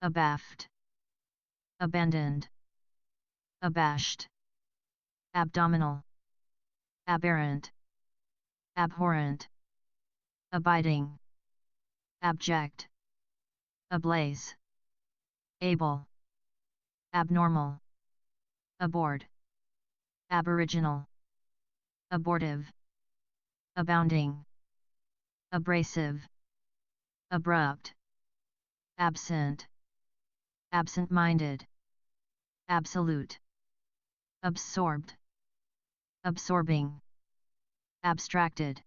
abaft, abandoned, abashed, abdominal, aberrant, abhorrent, abiding, abject, ablaze, able, abnormal, aboard, aboriginal, abortive, abounding, abrasive, abrupt, absent, absent-minded, absolute, absorbed, absorbing, abstracted,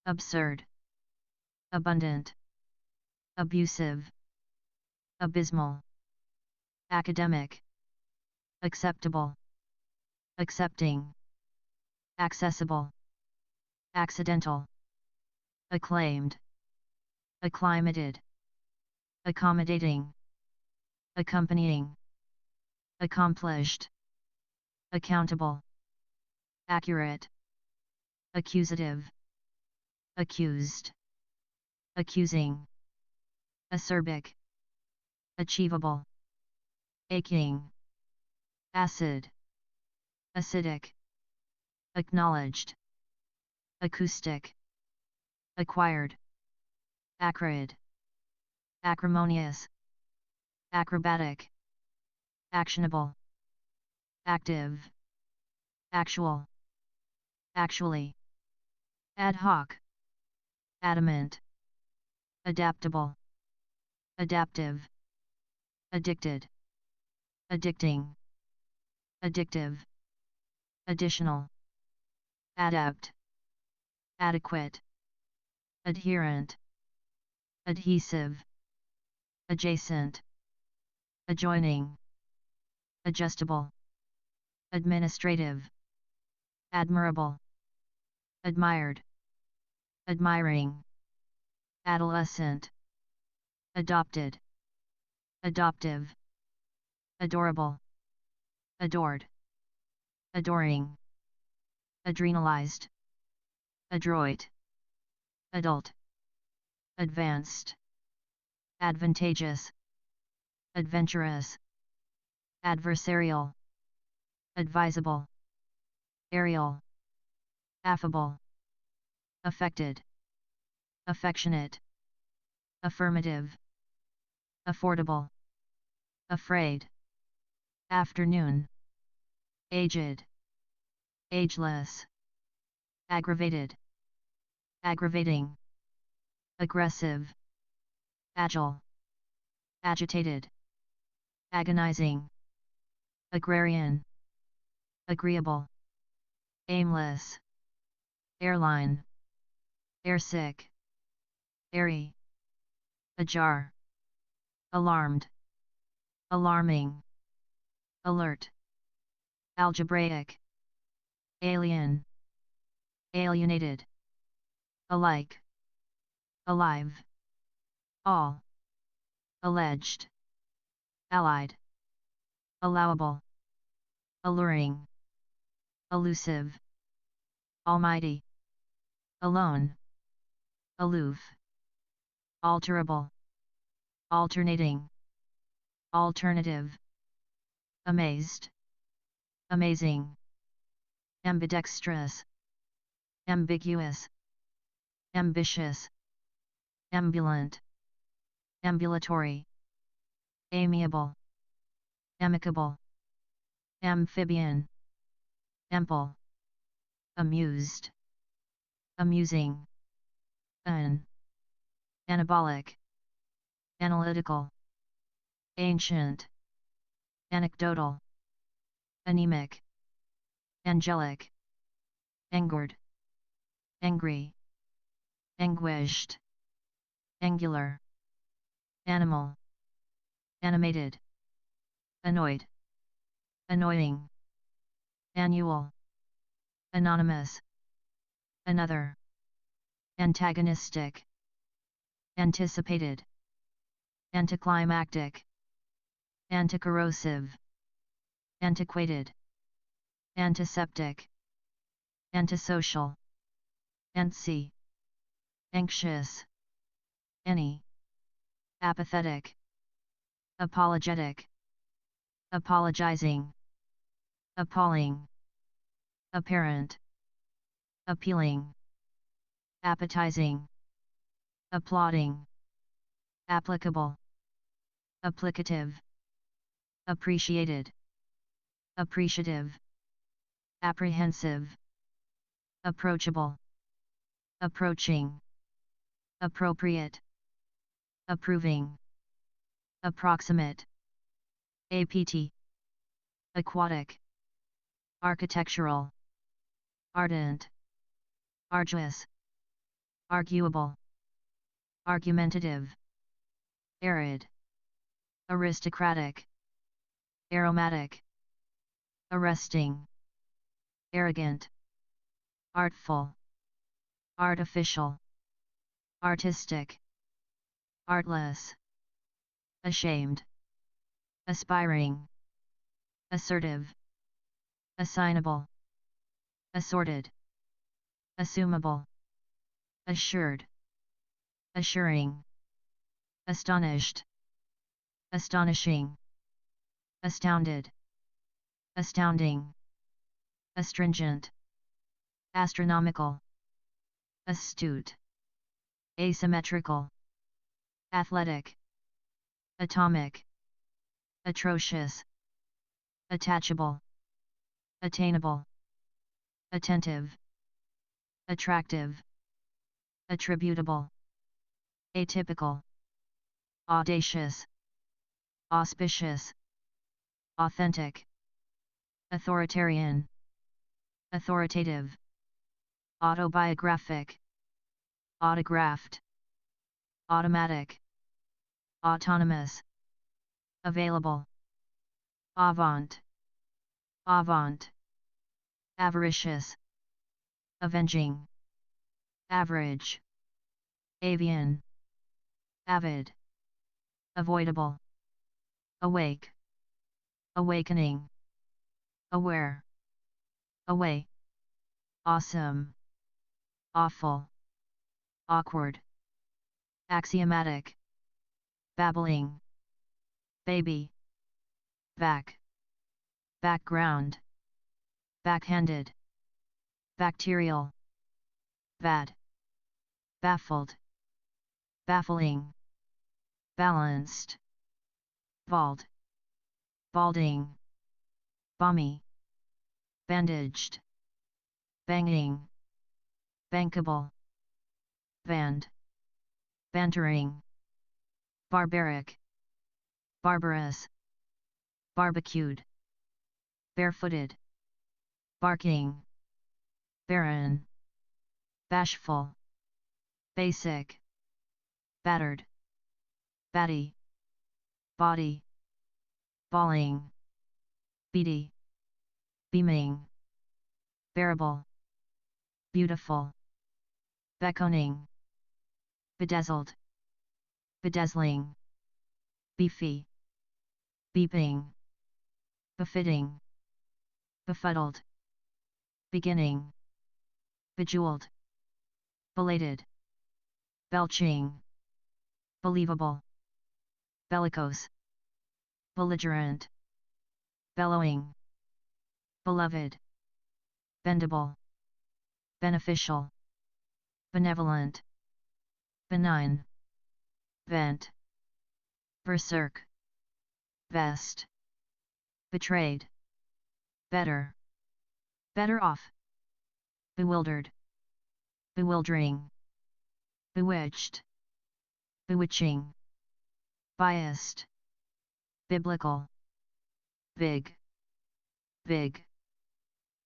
absurd, abundant, abusive, abysmal, academic, acceptable, accepting, accessible, accidental, acclaimed, acclimated, accommodating, accompanying, accomplished, accountable, accurate, accusative, accused, accusing, acerbic, achievable, aching, acid, acidic, acknowledged, acoustic, acquired, acrid, acrimonious, acrobatic, actionable, active, actual, actually, ad hoc, adamant, adaptable, adaptive, addicted, addicting, addictive, additional, adept, adequate, adherent, adhesive, adjacent, adjoining, adjustable, administrative, admirable, admired, admiring, adolescent, adopted, adoptive, adorable, adored, adoring, adrenalized, adroit, adult, advanced, advantageous, adventurous, adversarial, advisable, aerial, affable, affected, affectionate, affirmative, affordable, afraid, afternoon, aged, ageless, aggravated, aggravating, aggressive, agile, agitated, agonizing, agrarian, agreeable, aimless, airline, airsick, airy, ajar, alarmed, alarming, alert, algebraic, alien, alienated, alike, alive, all, alleged, allied, allowable, alluring, elusive, almighty, alone, aloof, alterable, alternating, alternative, amazed, amazing, ambidextrous, ambiguous, ambitious, ambulant, ambulatory, amiable, amicable, amphibian, ample, amused, amusing, anabolic, analytical, ancient, anecdotal, anemic, angelic, angered, angry, anguished, angular, animal, animated, annoyed, annoying, annual, anonymous, another, antagonistic, anticipated, anticlimactic, anticorrosive, antiquated, antiseptic, antisocial, antsy, anxious, any, apathetic, apologetic, apologizing, appalling, apparent, appealing, appetizing, applauding, applicable, applicative, appreciated, appreciative, apprehensive, approachable, approaching, appropriate, approving, approximate, apt, aquatic, architectural, ardent, arduous, arguable, argumentative, arid, aristocratic, aromatic, arresting, arrogant, artful, artificial, artistic, artless, ashamed, aspiring, assertive, assignable, assorted, assumable, assured, assuring, astonished, astonishing, astounded, astounding, astringent, astronomical, astute, asymmetrical, athletic, atomic, atrocious, attachable, attainable, attentive, attractive, attributable, atypical, audacious, auspicious, authentic, authoritarian, authoritative, autobiographic, autographed, automatic, autonomous, available, avant, avant, avaricious, avenging, average, avian, avid, avoidable, awake, awakening, aware, away, awesome, awful, awkward, axiomatic, babbling, baby, back, background, backhanded, bacterial, bad, baffled, baffling, balanced, bald, balding, balmy, bandaged, banging, bankable, band, bantering, barbaric, barbarous, barbecued, barefooted, barking, barren, bashful, basic, battered, batty, body, bawling, beady, beaming, bearable, beautiful, beckoning, bedazzled, bedazzling, beefy, beeping, befitting, befuddled, beginning, bejeweled, belated, belching, believable, bellicose, belligerent, bellowing, beloved, bendable, beneficial, benevolent, benign, vent, berserk, best, betrayed, better, better off, bewildered, bewildering, bewitched, bewitching, biased, biblical, big, big,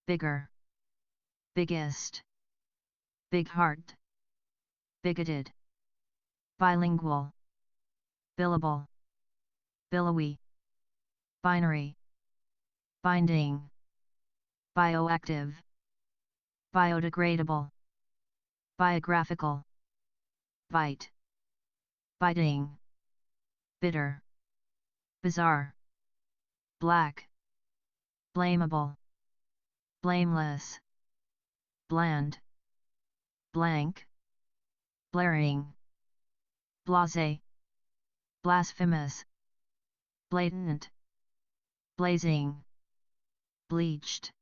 bigger, biggest, big heart, bigoted, bilingual, billable, billowy, binary, binding, bioactive, biodegradable, biographical, bite, biting, bitter, bizarre, black, blamable, blameless, bland, blank, blaring, blasé, blasphemous, blatant, blazing, bleached,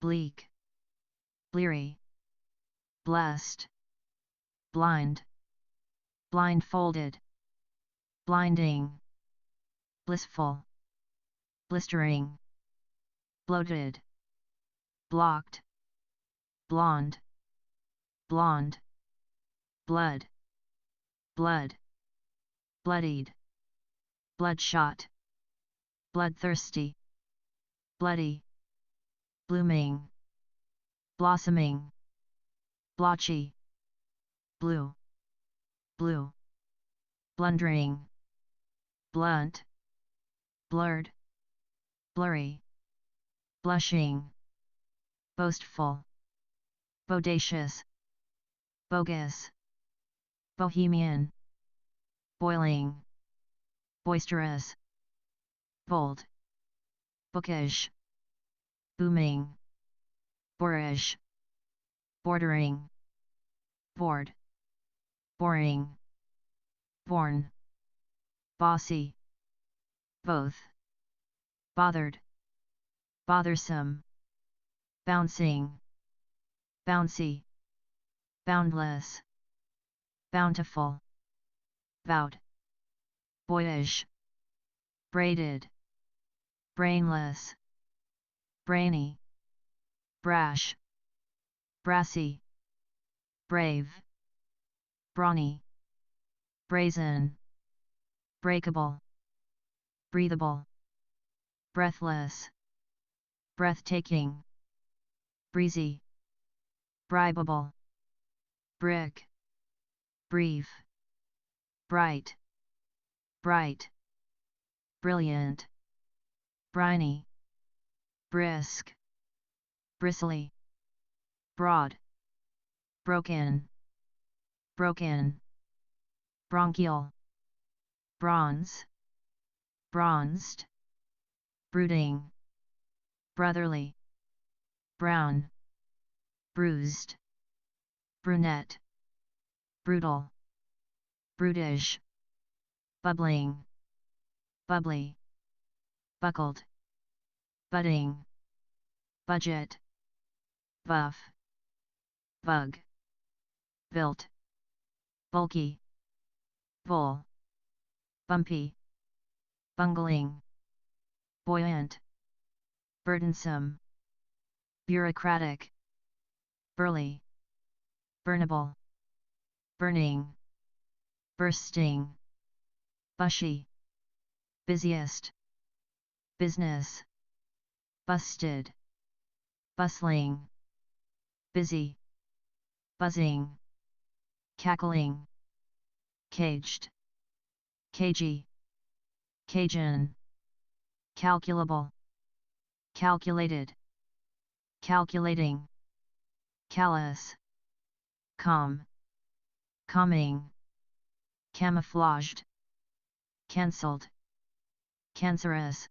bleak, bleary, blessed, blind, blindfolded, blinding, blissful, blistering, bloated, blocked, blonde, blonde, blood, blood, bloodied, bloodshot, bloodthirsty, bloody, blooming, blossoming, blotchy, blue, blue, blundering, blunt, blurred, blurry, blushing, boastful, bodacious, bogus, bohemian, boiling, boisterous, bold, bookish, booming, boorish, bordering, bored, boring, born, bossy, both, bothered, bothersome, bouncing, bouncy, boundless, bountiful, bout, boyish, braided, brainless, brainy, brash, brassy, brave, brawny, brazen, breakable, breathable, breathless, breathtaking, breezy, bribable, brick, brief, bright, bright, brilliant, briny, brisk, bristly, broad, broken, broken, bronchial, bronze, bronzed, brooding, brotherly, brown, bruised, brunette, brutal, brutish, bubbling, bubbly, buckled, budding, budget, buff, bug, built, bulky, bull, bumpy, bungling, buoyant, burdensome, bureaucratic, burly, burnable, burning, bursting, bushy, busiest, business, busted, bustling, busy, buzzing, cackling, caged, cagey, Cajun, calculable, calculated, calculating, callous, calm, calming, camouflaged, cancelled, cancerous,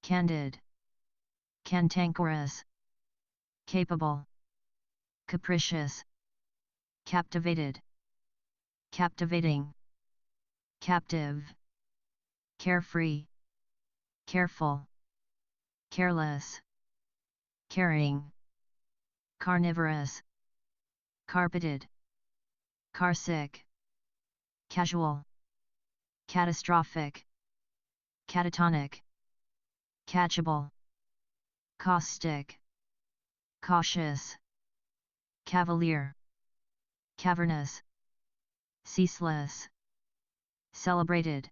candid, cantankerous, capable, capricious, captivated, captivating, captive, carefree, careful, careless, caring, carnivorous, carpeted, carsick, casual, catastrophic, catatonic, catchable, caustic, cautious, cavalier, cavernous, ceaseless, celebrated,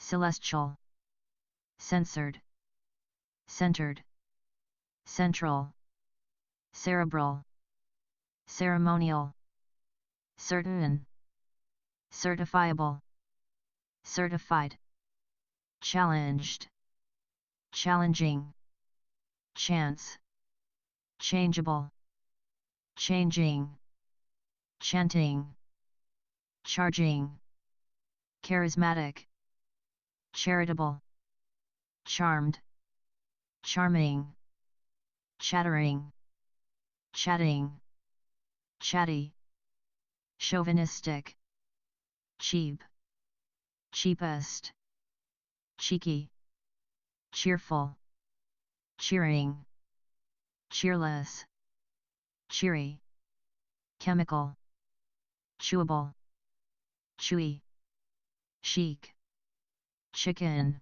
celestial, censored, centered, central, cerebral, ceremonial, certain, certifiable, certified, challenged, challenging, chance, changeable, changing, chanting, charging, charismatic, charitable, charmed, charming, chattering, chatting, chatty, chauvinistic, cheap, cheapest, cheeky, cheerful, cheering, cheerless, cheery, chemical, chewable, chewy, chic, chicken,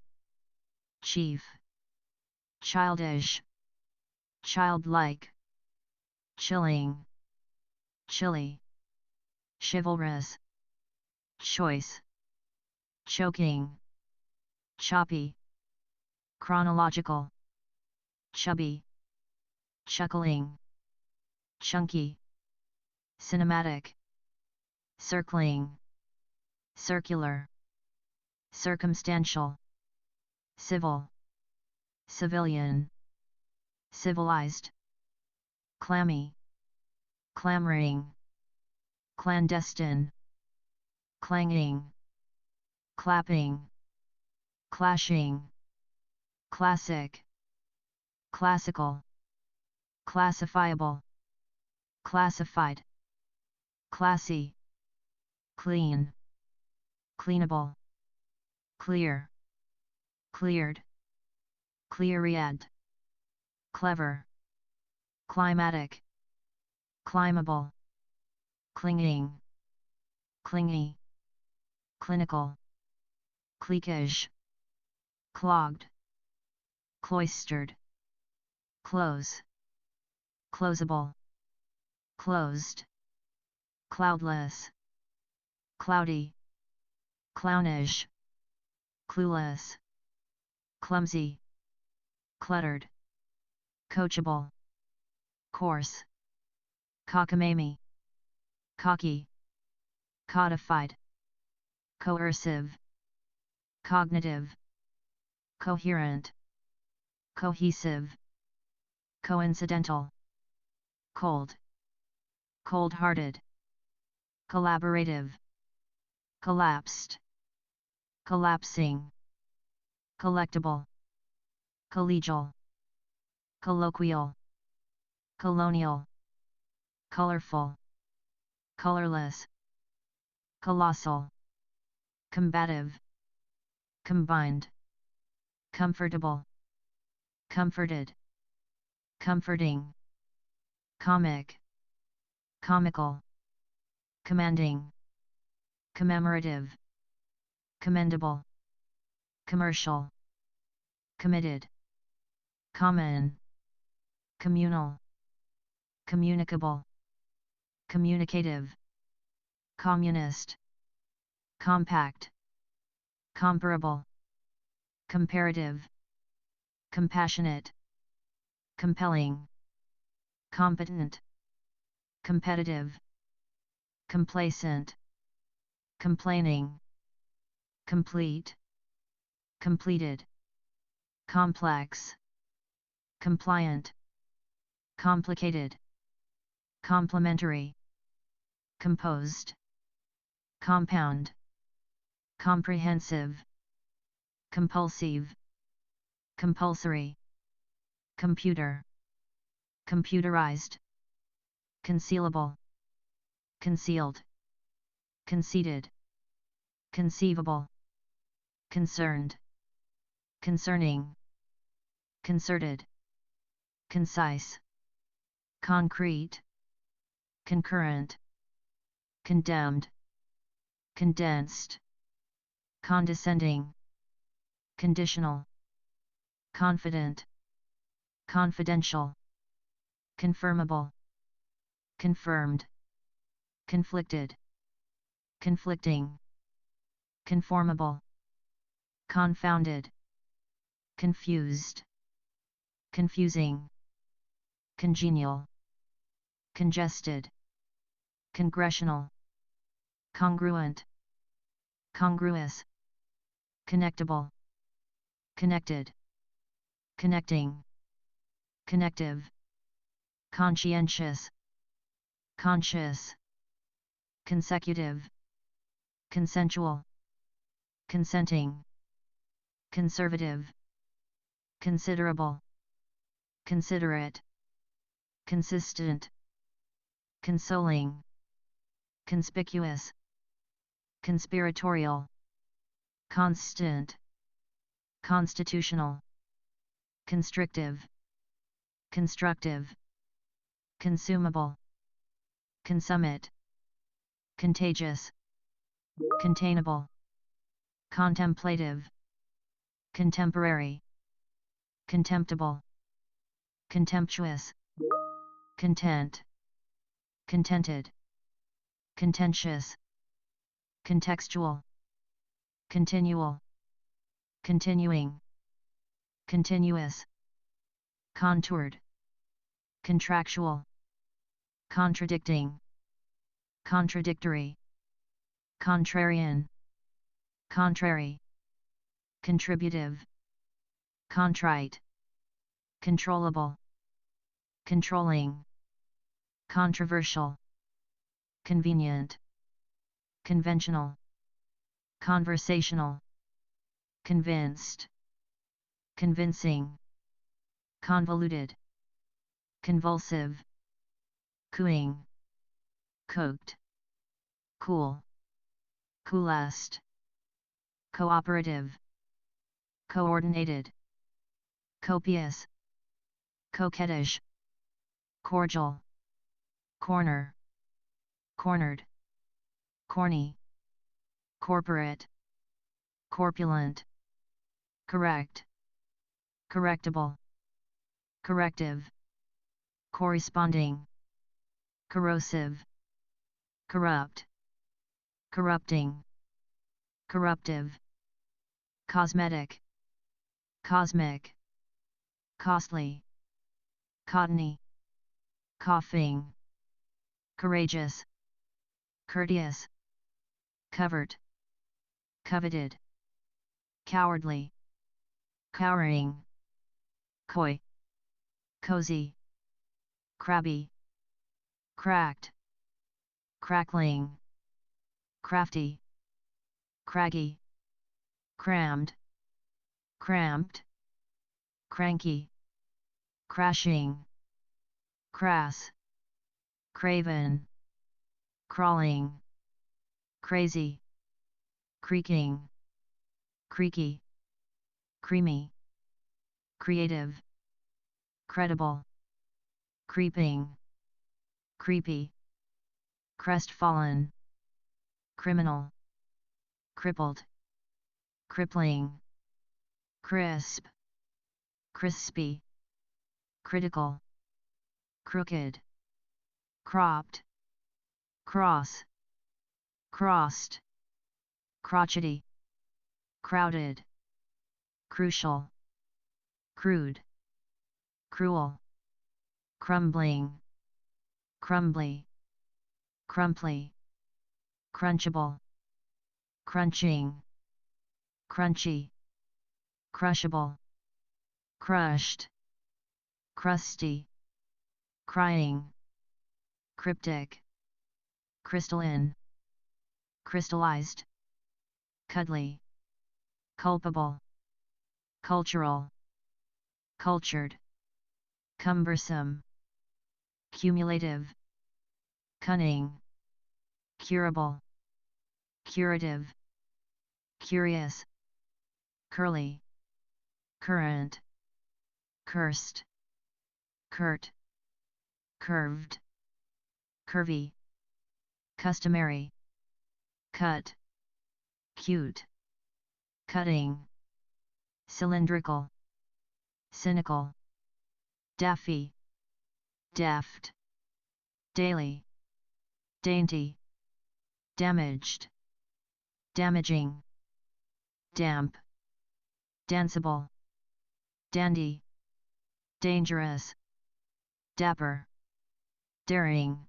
chief, childish, childlike, chilling, chilly, chivalrous, choice, choking, choppy, chronological, chubby, chuckling, chunky, cinematic, circling, circular, circumstantial, civil, civilian, civilized, clammy, clamoring, clandestine, clanging, clapping, clashing, classic, classical, classifiable, classified, classy, clean, cleanable, clear, cleared, clear-eyed, clever, climatic, climbable, clinging, clingy, clinical, cliquage, clogged, cloistered, close, closable, closed, cloudless, cloudy, clownish, clueless, clumsy, cluttered, coachable, coarse, cockamamie, cocky, codified, coercive, cognitive, coherent, cohesive, coincidental, cold, cold-hearted, collaborative, collapsed, collapsing, collectible, collegial, colloquial, colonial, colorful, colorless, colossal, combative, combined, comfortable, comforted, comforting, comic, comical, commanding, commemorative, commendable, commercial, committed, common, communal, communicable, communicative, communist, compact, comparable, comparative, compassionate, compelling, competent, competitive, complacent, complaining, complete, completed, complex, compliant, complicated, complementary, composed, compound, comprehensive, compulsive, compulsory, computer, computerized, concealable, concealed, conceited, conceivable, concerned, concerning, concerted, concise, concrete, concurrent, condemned, condensed, condescending, conditional, confident, confidential, confirmable, confirmed, conflicted, conflicting, conformable, confounded, confused, confusing, congenial, congested, congressional, congruent, congruous, connectable, connected, connecting, connective, conscientious, conscious, consecutive, consensual, consenting, conservative, considerable, considerate, consistent, consoling, conspicuous, conspiratorial, constant, constitutional, constrictive, constructive, consumable, consummate, contagious, containable, contemplative, contemporary, contemptible, contemptuous, content, contented, contentious, contextual, continual, continuing, continuous, contoured, contractual, contradicting, contradictory, contrarian, contrary, contributive, contrite, controllable, controlling, controversial, convenient, conventional, conversational, convinced, convincing, convoluted, convulsive, cooing, cooked, cool, coolest, cooperative, coordinated, copious, coquettish, cordial, corner, cornered, corny, corporate, corpulent, correct, correctable, corrective, corresponding, corrosive, corrupt, corrupting, corruptive, cosmetic, cosmic, costly, cottony, coughing, courageous, courteous, covered, coveted, cowardly, cowering, coy, cozy, crabby, cracked, crackling, crafty, craggy, crammed, cramped, cranky, crashing, crass, craven, crawling, crazy, creaking, creaky, creamy, creative, credible, creeping, creepy, crestfallen, criminal, crippled, crippling, crisp, crispy, critical, crooked, cropped, cross, crossed, crotchety, crowded, crucial, crude, cruel, crumbling, crumbly, crumply, crunchable, crunching, crunchy, crushable, crushed, crusty, crying, cryptic, crystalline, crystallized, cuddly, culpable, cultural, cultured, cumbersome, cumulative, cunning, curable, curative, curious, curly, current, cursed, curt, curved, curvy, customary, cut, cute, cutting, cylindrical, cynical, daffy, deft, daily, dainty, damaged, damaging, damp, danceable, dandy, dangerous, dapper, daring,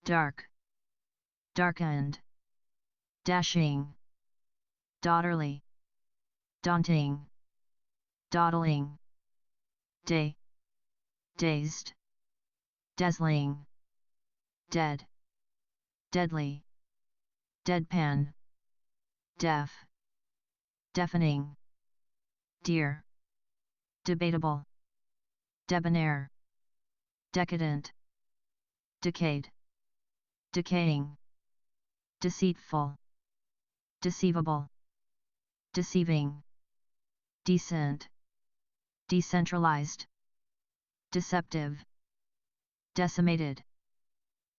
dark, darkened, dashing, daughterly, daunting, dawdling, day, dazed, dazzling, dead, deadly, deadpan, deaf, deafening, dear, debatable, debonair, decadent, decayed, decaying, deceitful, deceivable, deceiving, decent, decentralized, deceptive, decimated,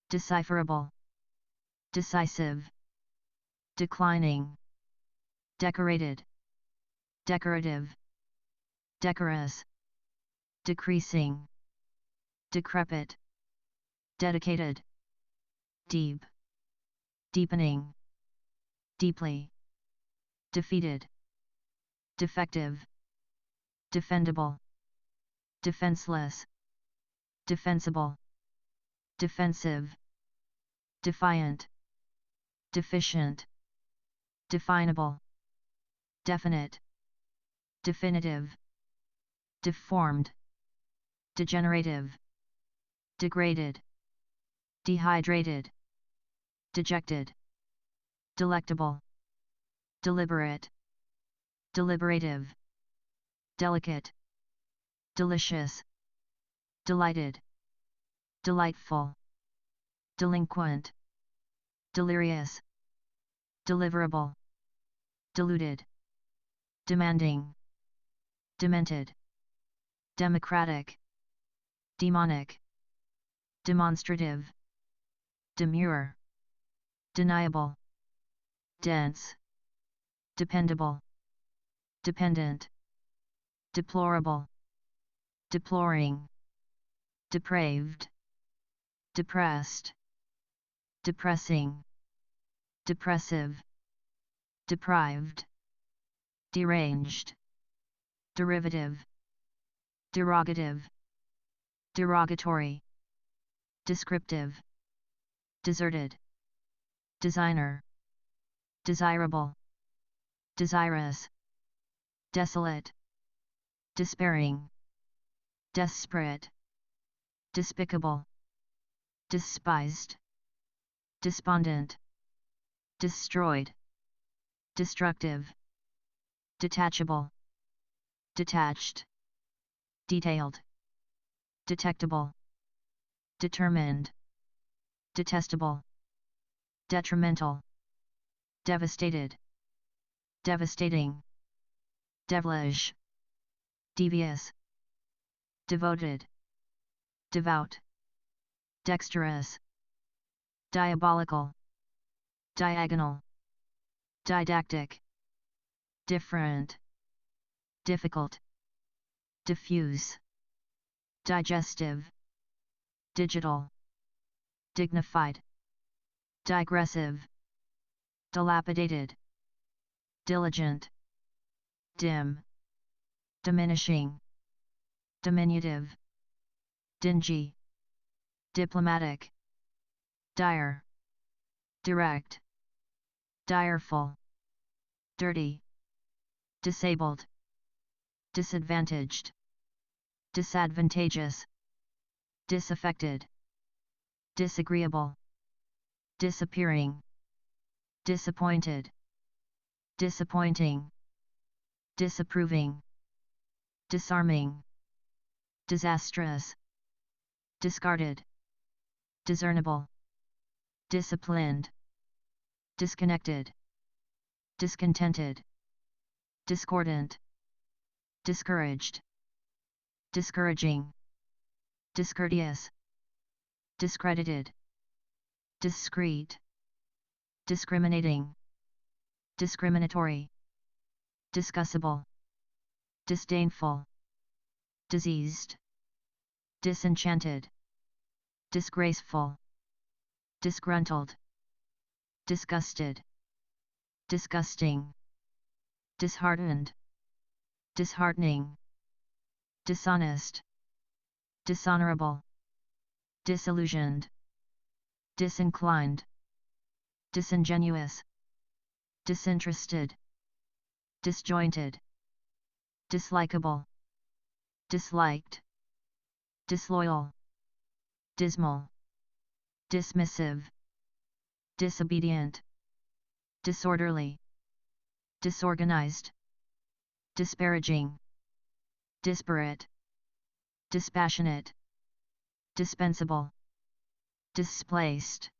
decipherable, decisive, declining, decorated, decorative, decorous, decreasing, decrepit, dedicated, deep, deepening, deeply, defeated, defective, defendable, defenseless, defensible, defensive, defiant, deficient, definable, definite, definitive, deformed, degenerative, degraded, dehydrated, dejected, delectable, deliberate, deliberative, delicate, delicious, delighted, delightful, delinquent, delirious, deliverable, deluded, demanding, demented, democratic, demonic, demonstrative, demure, deniable, dense, dependable, dependent, deplorable, deploring, depraved, depressed, depressing, depressive, deprived, deranged, derivative, derogative, derogatory, descriptive, deserted, designer, desirable, desirous, desolate, despairing, desperate, despicable, despised, despondent, destroyed, destructive, detachable, detached, detailed, detectable, determined, detestable, detrimental, devastated, devastating, devilish, devious, devoted, devout, dexterous, diabolical, diagonal, didactic, different, difficult, diffuse, digestive, digital, dignified, digressive, dilapidated, diligent, dim, diminishing, diminutive, dingy, diplomatic, dire, direct, direful, dirty, disabled, disadvantaged, disadvantageous, disaffected, disagreeable, disappearing, disappointed, disappointing, disapproving, disarming, disastrous, discarded, discernible, disciplined, disconnected, discontented, discordant, discouraged, discouraging, discourteous, discredited, discreet, discriminating, discriminatory, discussable, disdainful, diseased, disenchanted, disgraceful, disgruntled, disgusted, disgusting, disheartened, disheartening, dishonest, dishonorable, disillusioned, disinclined, disingenuous, disinterested, disjointed, dislikable, disliked, disloyal, dismal, dismissive, disobedient, disorderly, disorganized, disparaging, disparate, dispassionate, dispensable, displaced,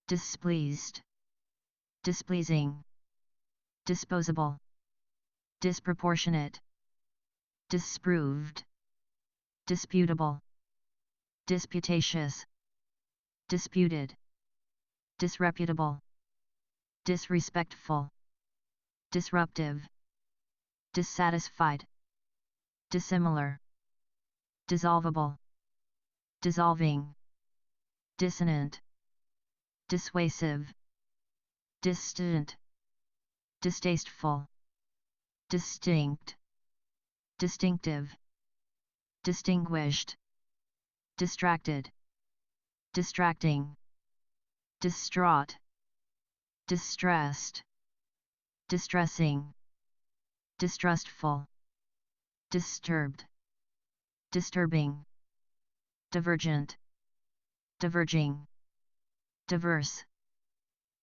displeased, displeasing, disposable, disproportionate, disproved, disputable, disputatious, disputed, disreputable, disrespectful, disruptive, dissatisfied, dissimilar, dissolvable, dissolving, dissonant, dissuasive, distant, distasteful, distinct, distinctive, distinguished, distracted, distracting, distraught, distressed, distressing, distrustful, disturbed, disturbing, divergent, diverging, diverse,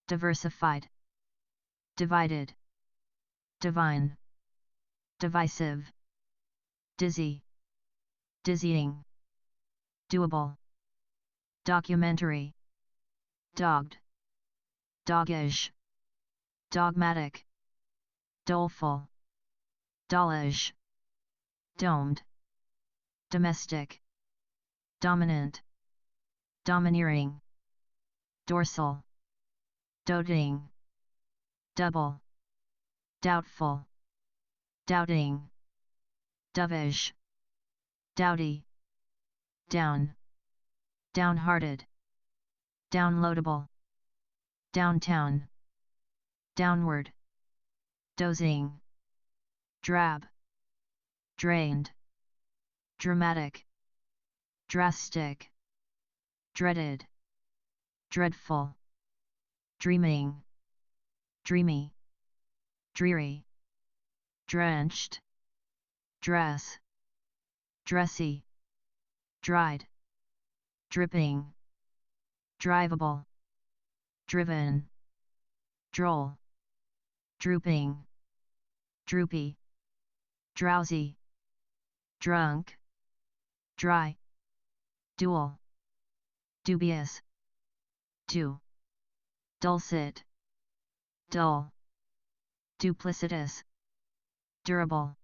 diversified, divided, divine, divisive, dizzy, dizzying, doable, documentary, dogged, doggish, dogmatic, doleful, dollish, domed, domestic, dominant, domineering, dorsal, doting, double, doubtful, doubting, dovish, dowdy, down, downhearted, downloadable, downtown, downward, dozing, drab, drained, dramatic, drastic, dreaded, dreadful, dreaming, dreamy, dreary, drenched, dress, dressy, dried, dripping, drivable, driven, droll, drooping, droopy, drowsy, drunk, dry, dual, dubious, due, dulcet, dull, duplicitous, durable,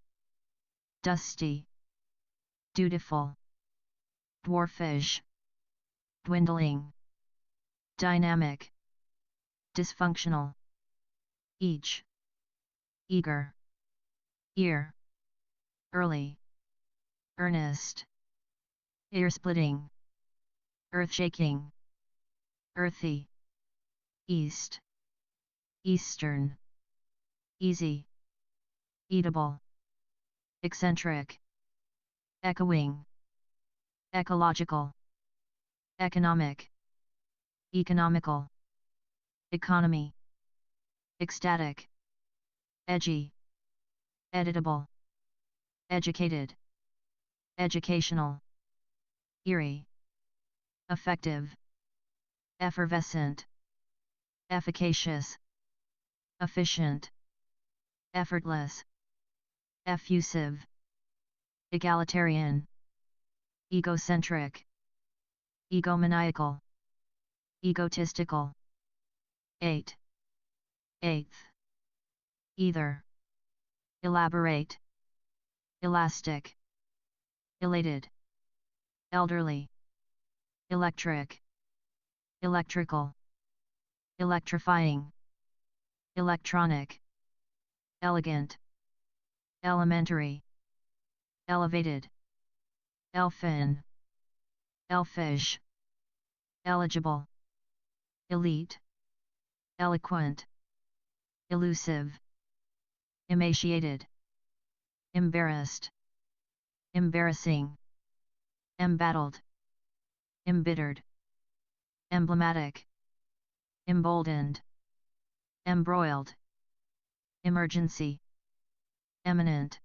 dusty, dutiful, dwarfish, dwindling, dynamic, dysfunctional, each, eager, ear, early, earnest, ear-splitting, earth-shaking, earthy, east, eastern, easy, eatable, eccentric, echoing, ecological, economic, economical, economy, ecstatic, edgy, editable, educated, educational, eerie, effective, effervescent, efficacious, efficient, effortless, effusive, egalitarian, egocentric, egomaniacal, egotistical, eighth, either, elaborate, elastic, elated, elderly, electric, electrical, electrifying, electronic, elegant, elementary, elevated, elfin, elfish, eligible, elite, eloquent, elusive, emaciated, embarrassed, embarrassing, embattled, embittered, emblematic, emboldened, embroiled, emergency, eminent,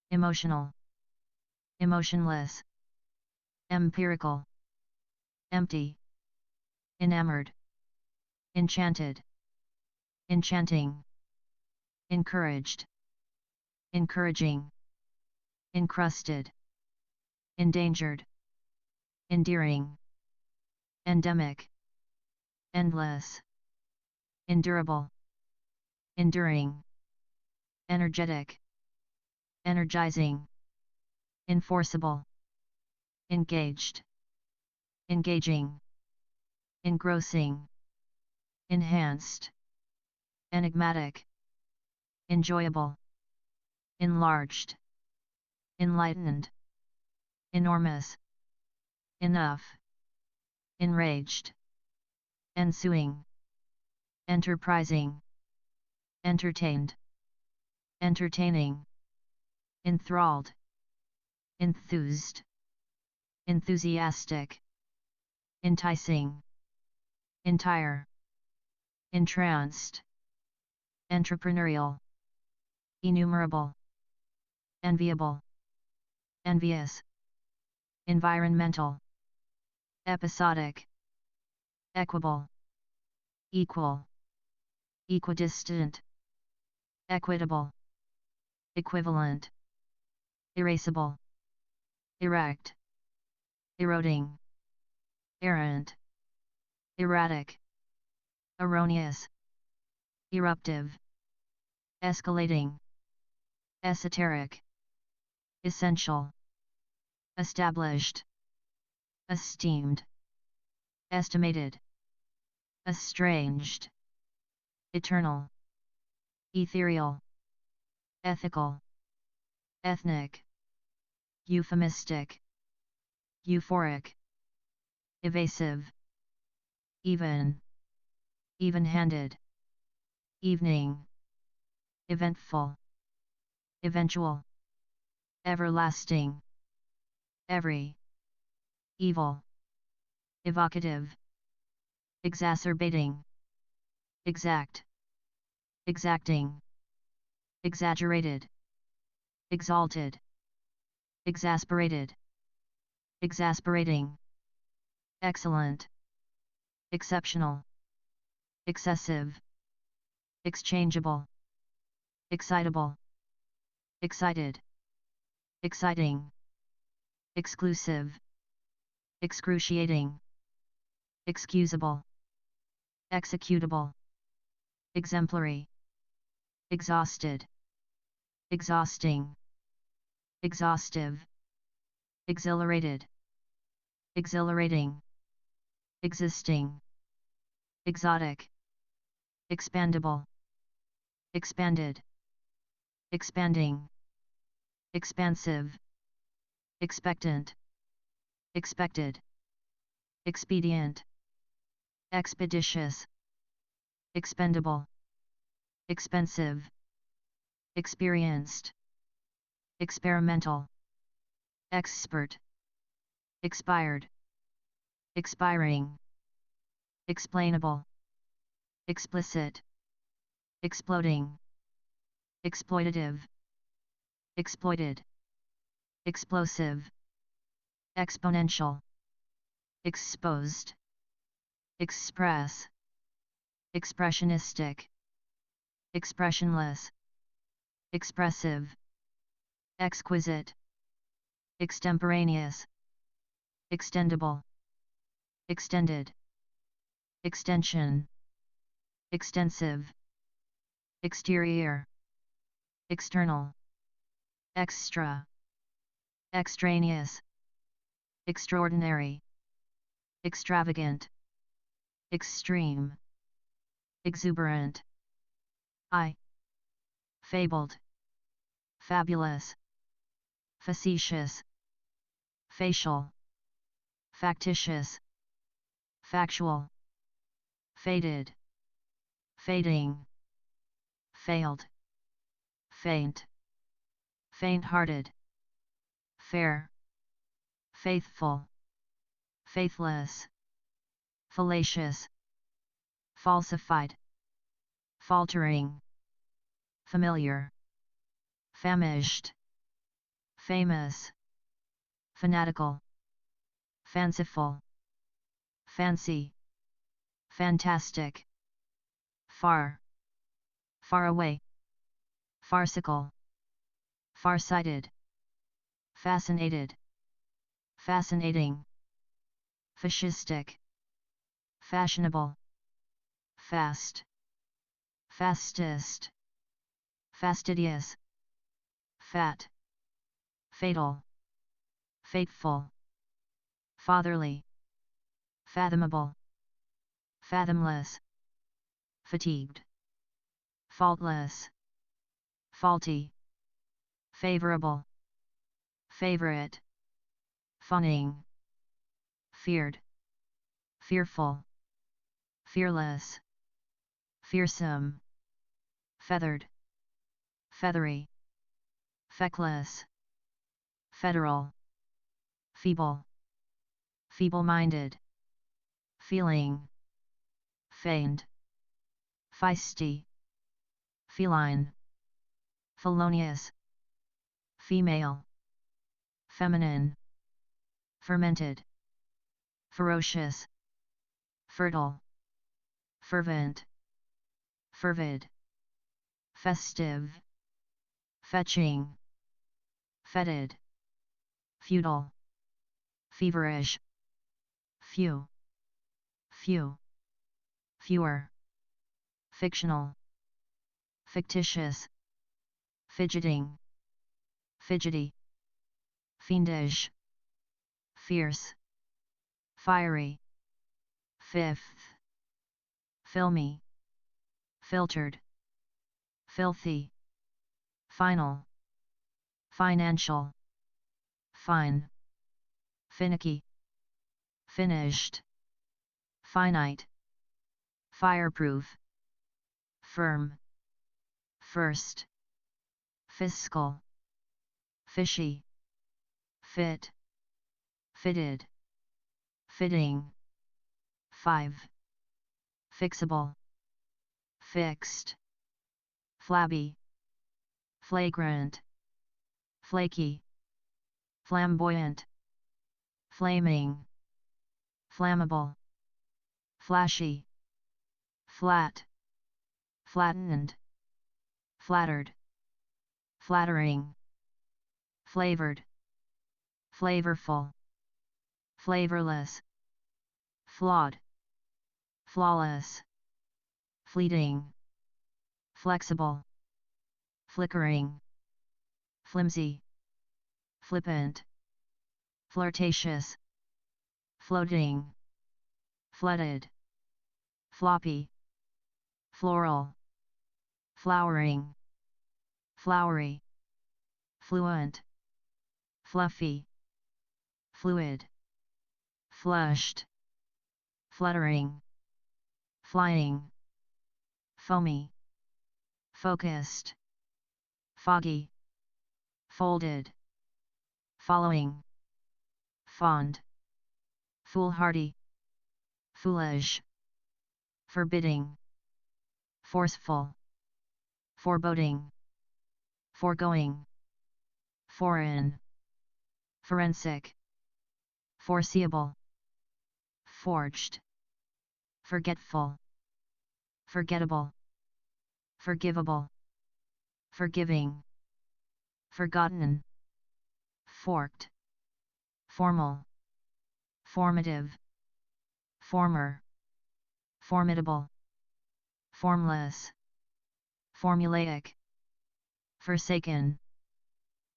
emotional, emotionless, empirical, empty, enamored, enchanted, enchanting, encouraged, encouraging, encrusted, endangered, endearing, endemic, endless, endurable, enduring, energetic, energizing, enforceable, engaged, engaging, engrossing, enhanced, enigmatic, enjoyable, enlarged, enlightened, enormous, enough, enraged, ensuing, enterprising, entertained, entertaining, enthralled, enthused, enthusiastic, enticing, entire, entranced, entrepreneurial, innumerable, enviable, envious, environmental, episodic, equable, equal, equidistant, equitable, equivalent, erasable, erect, eroding, errant, erratic, erroneous, eruptive, escalating, esoteric, essential, established, esteemed, estimated, estranged, eternal, ethereal, ethical, ethnic, euphemistic, euphoric, evasive, even, even-handed, evening, eventful, eventual, everlasting, every, evil, evocative, exacerbating, exact, exacting, exaggerated, exalted, exasperated, exasperating, excellent, exceptional, excessive, exchangeable, excitable, excited, exciting, exclusive, excruciating, excusable, executable, exemplary, exhausted, exhausting, exhaustive, exhilarated, exhilarating, existing, exotic, expandable, expanded, expanding, expansive, expectant, expected, expedient, expeditious, expendable, expensive, experienced, experimental, expert, expired, expiring, explainable, explicit, exploding, exploitative, exploited, explosive, exponential, exposed, express, expressionistic, expressionless, expressive, exquisite, extemporaneous, extendable, extended, extension, extensive, exterior, external, extra, extraneous, extraordinary, extravagant, extreme, exuberant, fabled, fabulous, facetious, facial, factitious, factual, faded, fading, failed, faint, faint-hearted, fair, faithful, faithless, fallacious, falsified, faltering, familiar, famished, famous, fanatical, fanciful, fancy, fantastic, far, far away, farcical, farsighted, fascinated, fascinating, fascistic, fashionable, fast, fastest, fastidious, fat, fatal, fateful, fatherly, fathomable, fathomless, fatigued, faultless, faulty, favorable, favorite, funning, feared, fearful, fearless, fearsome, feathered, feathery, feckless, federal, feeble, feeble-minded, feeling, feigned, feisty, feline, felonious, female, feminine, fermented, ferocious, fertile, fervent, fervid, festive, fetching, fetid, feudal, feverish, few, fewer, fictional, fictitious, fidgeting, fidgety, fiendish, fierce, fiery, fifth, filmy, filtered, filthy, final, financial, fine, finicky, finished, finite, fireproof, firm, first, fiscal, fishy, fit, fitted, fitting, 5, fixable, fixed, flabby, flagrant, flaky, flamboyant, flaming, flammable, flashy, flat, flattened, flattered, flattering, flavored, flavorful, flavorless, flawed, flawless, fleeting, flexible, flickering, flimsy, flippant, flirtatious, floating, flooded, floppy, floral, flowering, flowery, fluent, fluffy, fluid, flushed, fluttering, flying, foamy, focused, foggy, folded, following, fond, foolhardy, foolish, forbidding, forceful, foreboding, foregoing, foreign, forensic, foreseeable, forged, forgetful, forgettable, forgivable, forgiving, forgotten, forked, formal, formative, former, formidable, formless, formulaic, forsaken,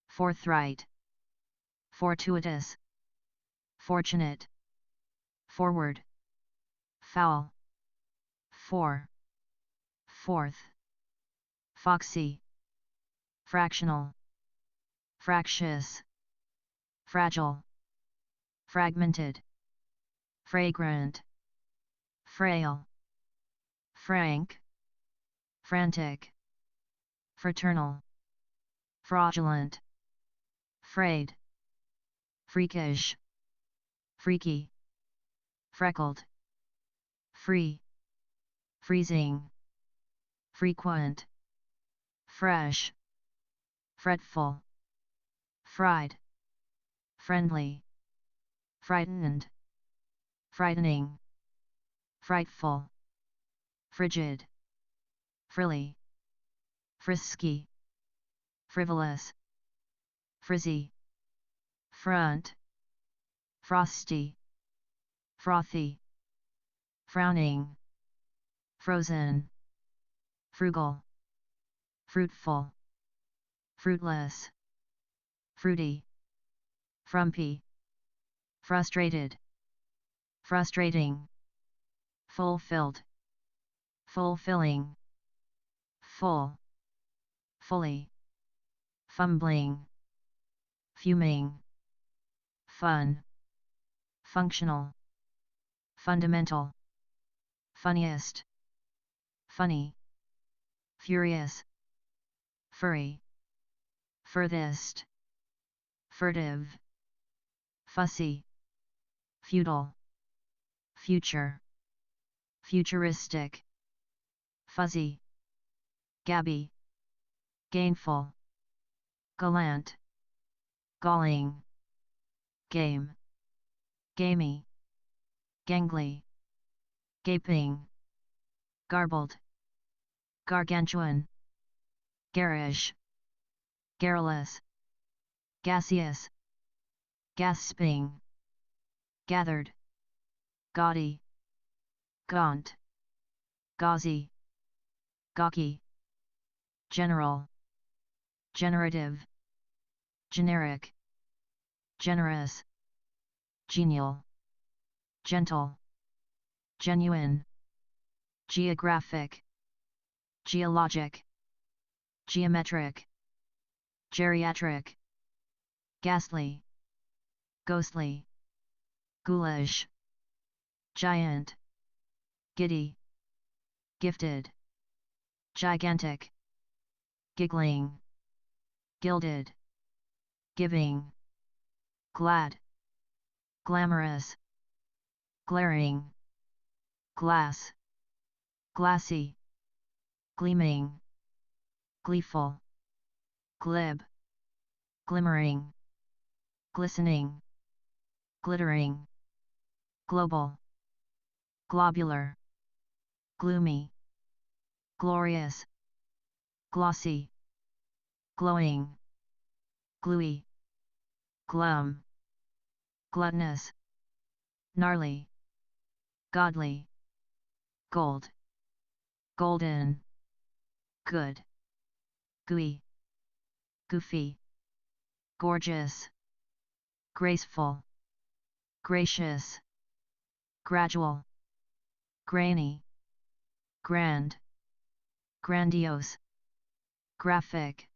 forthright, fortuitous, fortunate, forward, foul, fourth, foxy, fractional, fractious, fragile, fragmented, fragrant, frail, frank, frantic, fraternal, fraudulent, frayed, freakish, freaky, freckled, free, freezing, frequent, fresh, fretful, fried, friendly, frightened, frightening, frightful, frigid, frilly, frisky, frivolous, frizzy, front, frosty, frothy, frowning, frozen, frugal, fruitful, fruitless, fruity, frumpy, frustrated, frustrating, fulfilled, fulfilling, full, fully, fumbling, fuming, fun, functional, fundamental, funniest, funny, furious, furry, furthest, furtive, fussy, feudal, future, futuristic, fuzzy, gabby, gainful, gallant, galling, game, gamey, gangly, gaping, garbled, gargantuan, garish, garrulous, gaseous, gasping, gathered, gaudy, gaunt, gauzy, gawky, general, generative, generic, generous, genial, gentle, genuine, geographic, geologic, geometric, geriatric, ghastly, ghostly, ghoulish, giant, giddy, gifted, gigantic, giggling, gilded, giving, glad, glamorous, glaring, glass, glassy, gleaming, gleeful, glib, glimmering, glistening, glittering, global, globular, gloomy, glorious, glossy, glowing, gluey, glum, gluttonous, gnarly, godly, gold, golden, good, gooey, goofy, gorgeous, graceful, gracious, gradual, grainy, grand, grandiose, graphic,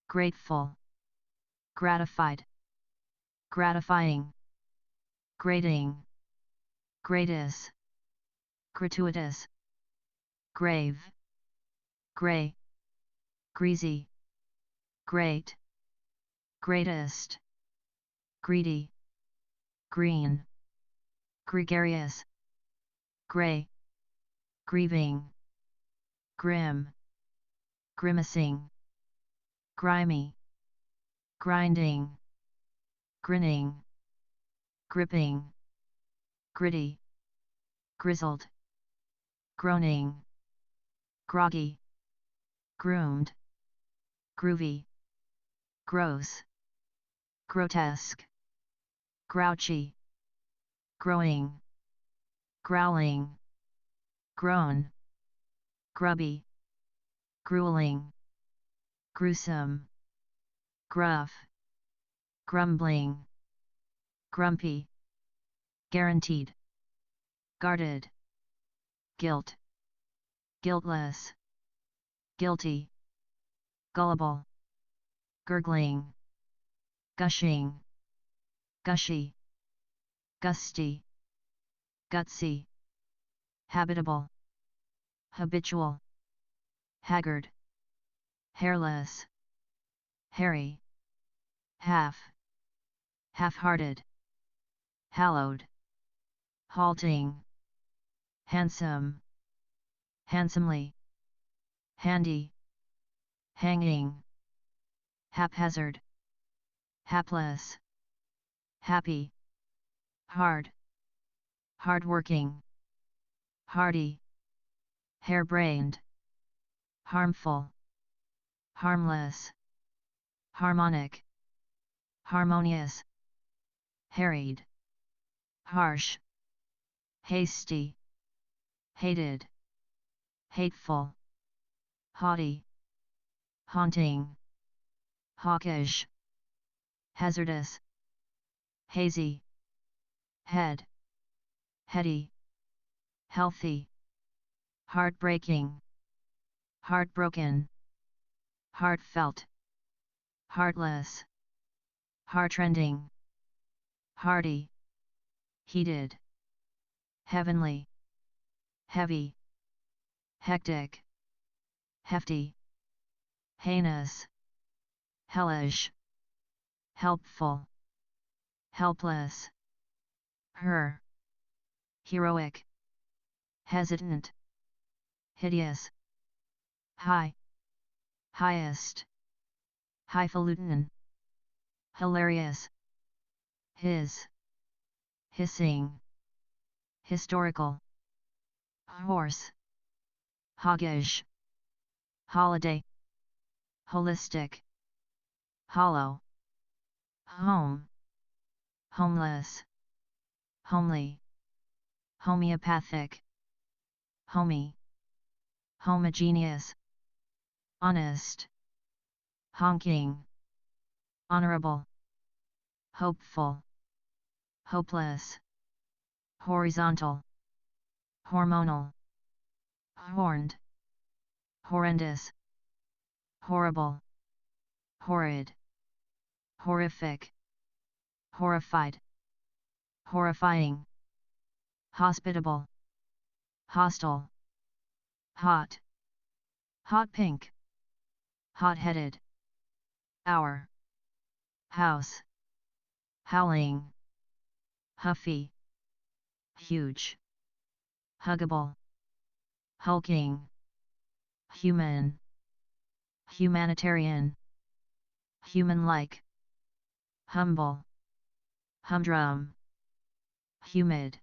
grateful, gratified, gratifying, grating, gratis, gratuitous, grave, gray, greasy, great, greatest, greedy, green, gregarious, gray, grieving, grim, grimacing, grimy, grinding, grinning, gripping, gritty, grizzled, groaning, groggy, groomed, groovy, gross, grotesque, grouchy, growing, growling, grown, grubby, grueling, gruesome, gruff, grumbling, grumpy, guaranteed, guarded, guilt, guiltless, guilty, gullible, gurgling, gushing, gushy, gusty, gutsy, habitable, habitual, haggard, hairless, hairy, half, half-hearted, hallowed, halting, handsome, handsomely, handy, hanging, haphazard, hapless, happy, hard, hardworking, hardy, harebrained, harmful, harmless, harmonic, harmonious, harried, harsh, hasty, hated, hateful, haughty, haunting, hawkish, hazardous, hazy, head, heady, healthy, heartbreaking, heartbroken, heartfelt, heartless, heartrending, hearty, heated, heavenly, heavy, hectic, hefty, heinous, hellish, helpful, helpless, her, heroic, hesitant, hideous, high, highest, highfalutin, hilarious, his, hissing, historical, horse, hoggish, holiday, holistic, hollow, home, homeless, homely, homeopathic, homey, homogeneous, honest, honking, honorable, hopeful, hopeless, horizontal, hormonal, horned, horrendous, horrible, horrid, horrific, horrified, horrifying, hospitable, hostile, hot, hot pink, hot-headed, hour, house, howling, huffy, huge, huggable, hulking, human, humanitarian, human-like, humble, humdrum, humid,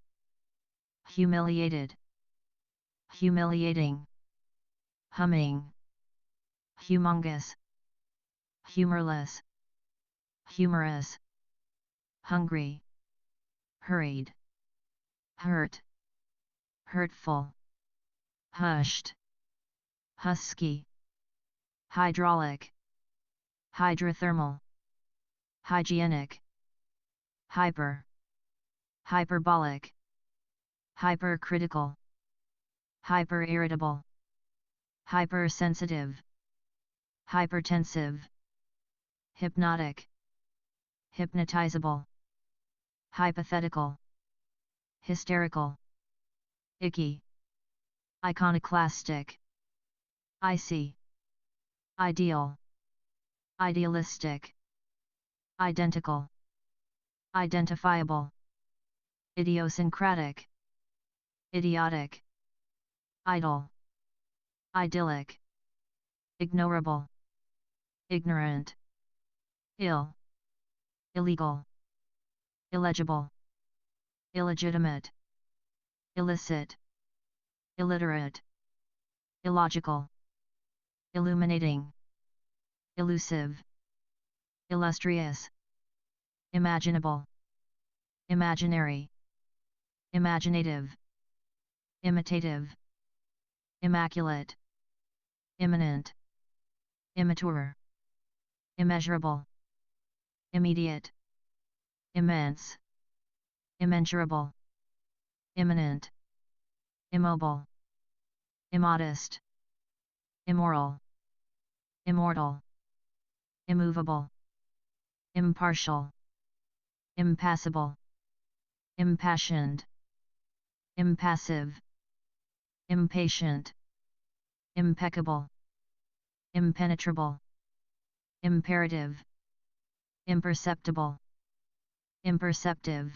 humiliated, humiliating, humming, humongous, humorless, humorous, hungry, hurried, hurt, hurtful, hushed, husky, hydraulic, hydrothermal, hygienic, hyper, hyperbolic, hypercritical, hyperirritable, hypersensitive, hypertensive, hypnotic, hypnotizable, hypothetical, hysterical, icky, iconoclastic, icy, ideal, idealistic, identical, identifiable, idiosyncratic, idiotic, idle, idyllic, ignorable, ignorant, ill, illegal, illegible, illegitimate, illicit, illiterate, illogical, illuminating, elusive, illustrious, imaginable, imaginary, imaginative, imitative, immaculate, imminent, immature, immeasurable, immediate, immense, immeasurable, imminent, immobile, immodest, immoral, immortal, immovable, impartial, impassible, impassioned, impassive, impatient, impeccable, impenetrable, imperative, imperceptible, imperceptive,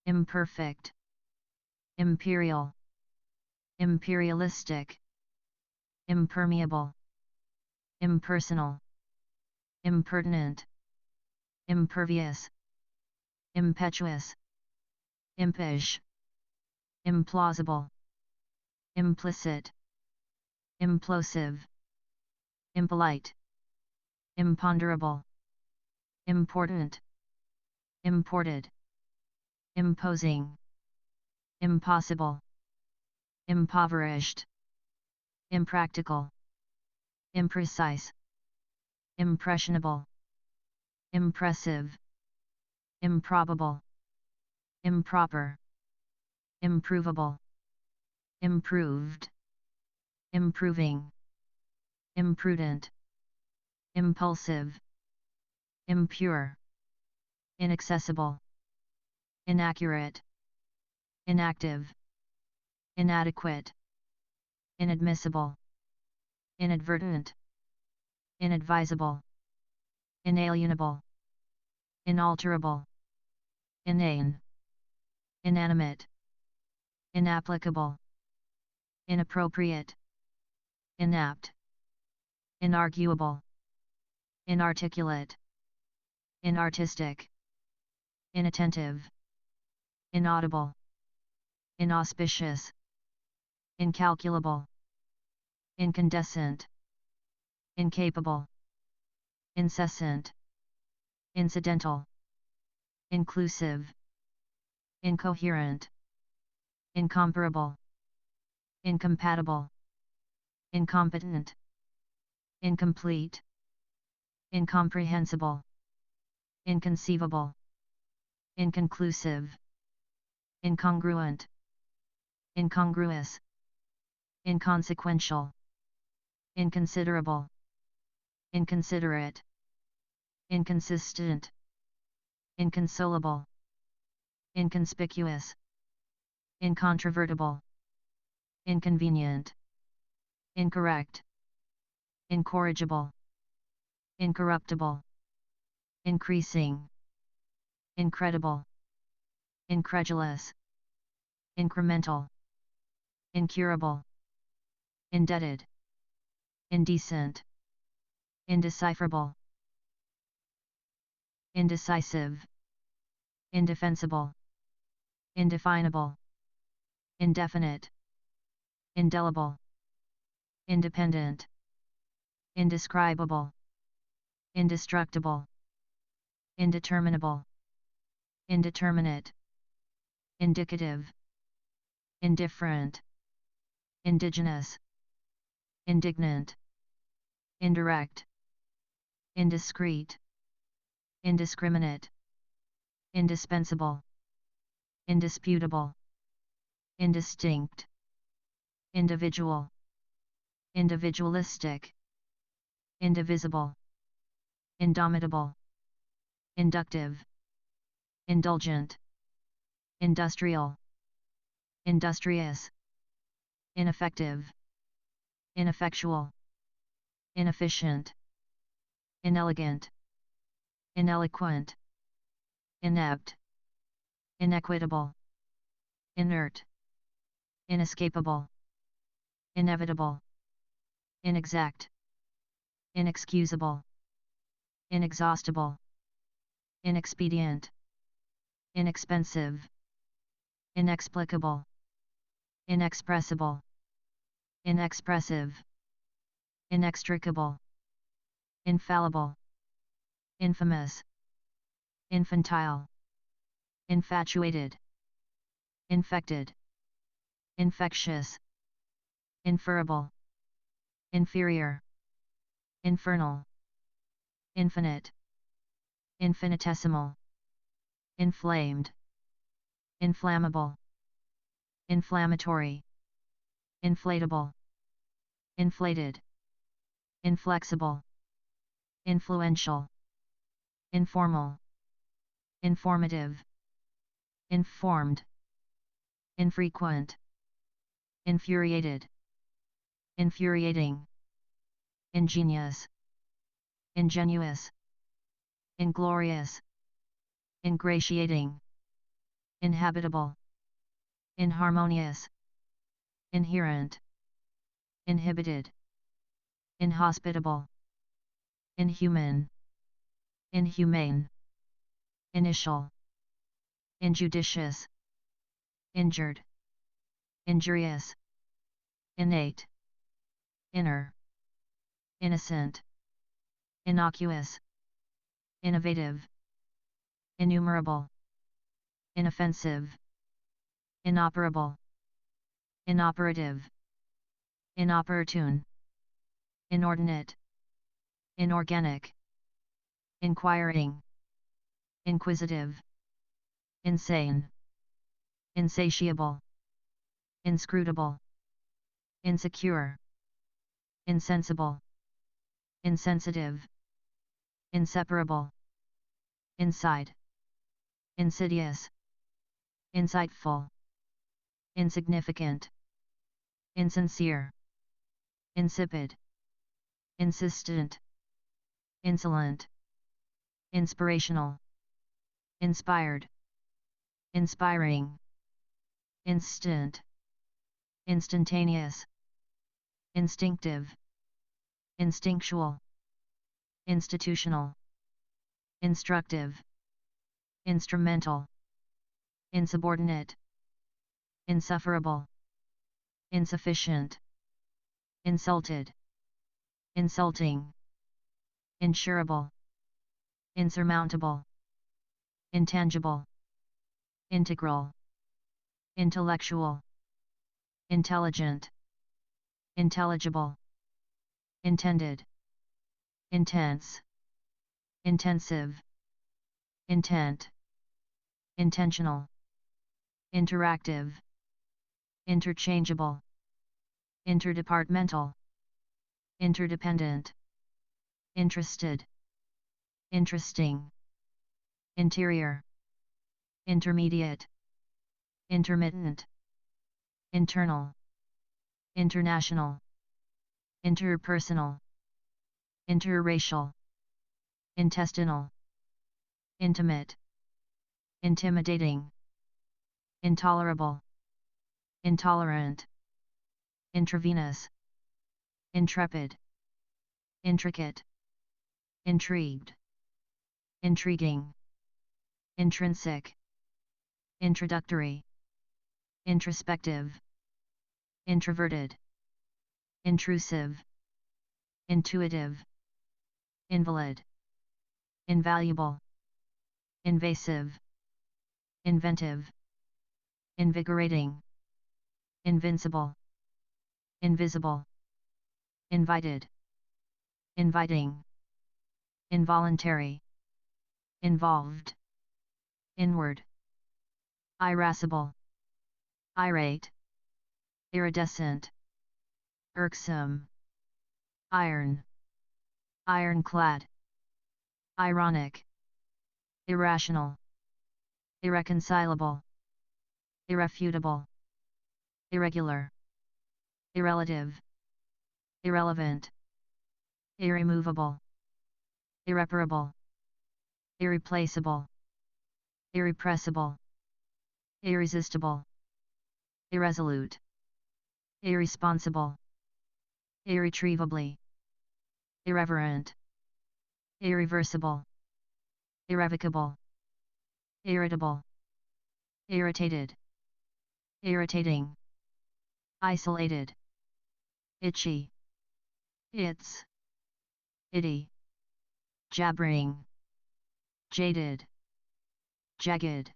imperfect, imperial, imperialistic, impermeable, impersonal, impertinent, impervious, impetuous, impish, implausible, implicit, implosive, impolite, imponderable, important, imported, imposing, impossible, impoverished, impractical, imprecise, impressionable, impressive, improbable, improper, improvable, improved, improving, imprudent, impulsive, impure, inaccessible, inaccurate, inactive, inadequate, inadmissible, inadvertent, inadvisable, inalienable, inalterable, inane, inanimate, inapplicable, inappropriate, inapt, inarguable, inarticulate, inartistic, inattentive, inaudible, inauspicious, incalculable, incandescent, incapable, incessant, incidental, inclusive, incoherent, incomparable, incompatible, incompetent, incomplete, incomprehensible, inconceivable, inconclusive, incongruent, incongruous, inconsequential, inconsiderable, inconsiderate, inconsistent, inconsolable, inconspicuous, incontrovertible, inconvenient, incorrect, incorrigible, incorruptible, increasing, incredible, incredulous, incremental, incurable, indebted, indecent, indecipherable, indecisive, indefensible, indefinable, indefinite, indelible, independent, indescribable, indestructible, indeterminable, indeterminate, indicative, indifferent, indigenous, indignant, indirect, indiscreet, indiscriminate, indispensable, indisputable, indistinct, individual, individualistic, indivisible, indomitable, inductive, indulgent, industrial, industrious, ineffective, ineffectual, inefficient, inelegant, ineloquent, inept, inequitable, inert, inescapable, inevitable, inexact, inexcusable, inexhaustible, inexpedient, inexpensive, inexplicable, inexpressible, inexpressive, inextricable, infallible, infamous, infantile, infatuated, infected, infectious, inferable, inferior, infernal, infinite, infinitesimal, inflamed, inflammable, inflammatory, inflatable, inflated, inflexible, influential, informal, informative, informed, infrequent, infuriated, infuriating, ingenious, ingenuous, inglorious, ingratiating, inhabitable, inharmonious, inherent, inhibited, inhospitable, inhuman, inhumane, initial, injudicious, injured, injurious, innate, inner, innocent, innocuous, innovative, innumerable, inoffensive, inoperable, inoperative, inopportune, inordinate, inorganic, inquiring, inquisitive, insane, insatiable, inscrutable, insecure, insensible, insensitive, inseparable, inside, insidious, insightful, insignificant, insincere, insipid, insistent, insolent, inspirational, inspired, inspiring, instant, instantaneous, instinctive, instinctual, institutional, instructive, instrumental, insubordinate, insufferable, insufficient, insulted, insulting, insurable, insurmountable, intangible, integral, intellectual, intelligent, intelligible, intended, intense, intensive, intent, intentional, interactive, interchangeable, interdepartmental, interdependent, interested, interesting, interior, intermediate, intermittent, internal, international, interpersonal, interracial, intestinal, intimate, intimidating, intolerable, intolerant, intravenous, intrepid, intricate, intrigued, intriguing, intrinsic, introductory, introspective, introverted, intrusive, intuitive, invalid, invaluable, invasive, inventive, invigorating, invincible, invisible, invited, inviting, involuntary, involved, inward, irascible, irate, iridescent, irksome, iron, ironclad, ironic, irrational, irreconcilable, irrefutable, irregular, irrelative, irrelevant, irremovable, irreparable, irreplaceable, irrepressible, irresistible, irresolute, irresponsible, irretrievably, irreverent, irreversible, irrevocable, irritable, irritated, irritating, isolated, itchy, its, itty, jabbering, jaded, jagged,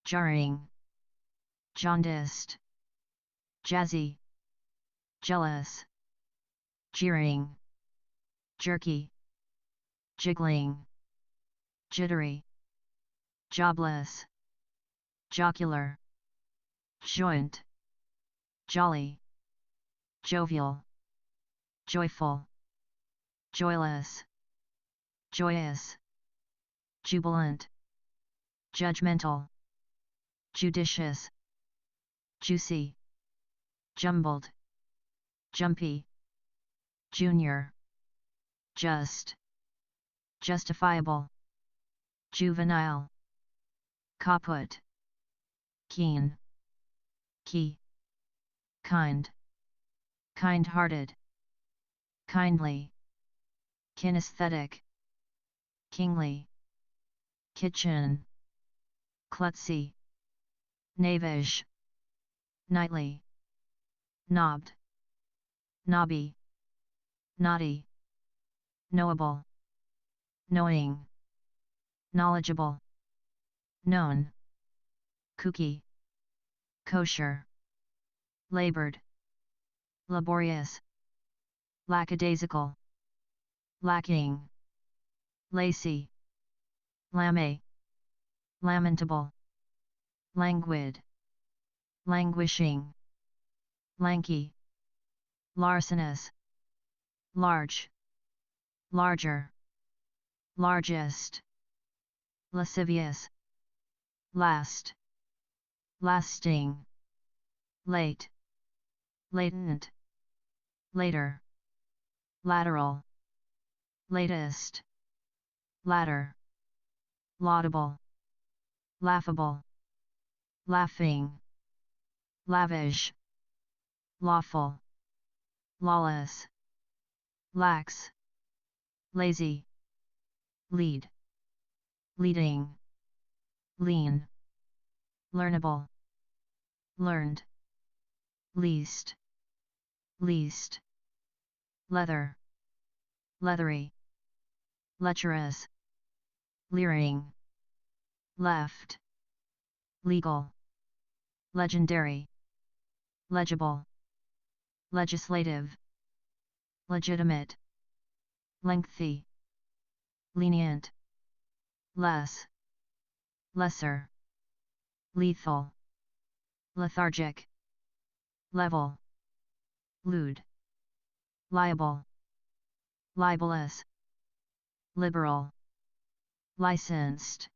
jarring, jaundiced, jazzy, jealous, jeering, jerky, jiggling, jittery, jobless, jocular, joint, jolly, jovial, joyful, joyless, joyous, jubilant, judgmental, judicious, juicy, jumbled, jumpy, junior, just, justifiable, juvenile, caput, keen, key, kind, kind-hearted, kindly, kinesthetic, kingly, kitchen, klutzy, knavish, nightly, knobbed, knobby, naughty, knowable, knowing, knowledgeable, known, kooky, kosher, labored, laborious, lackadaisical, lacking, lacy, lame, lamentable, languid, languishing, lanky, larcenous, large, larger, largest, lascivious, last, lasting, late, latent, later, lateral, latest, ladder, laudable, laughable, laughing, lavish, lawful, lawless, lax, lazy, lead, leading, lean, learnable, learned, least, least, leather, leathery, lecherous, leering, left, legal, legendary, legible, legislative, legitimate, lengthy, lenient, less, lesser, lethal, lethargic, level, lewd, liable, libelous, liberal, licensed,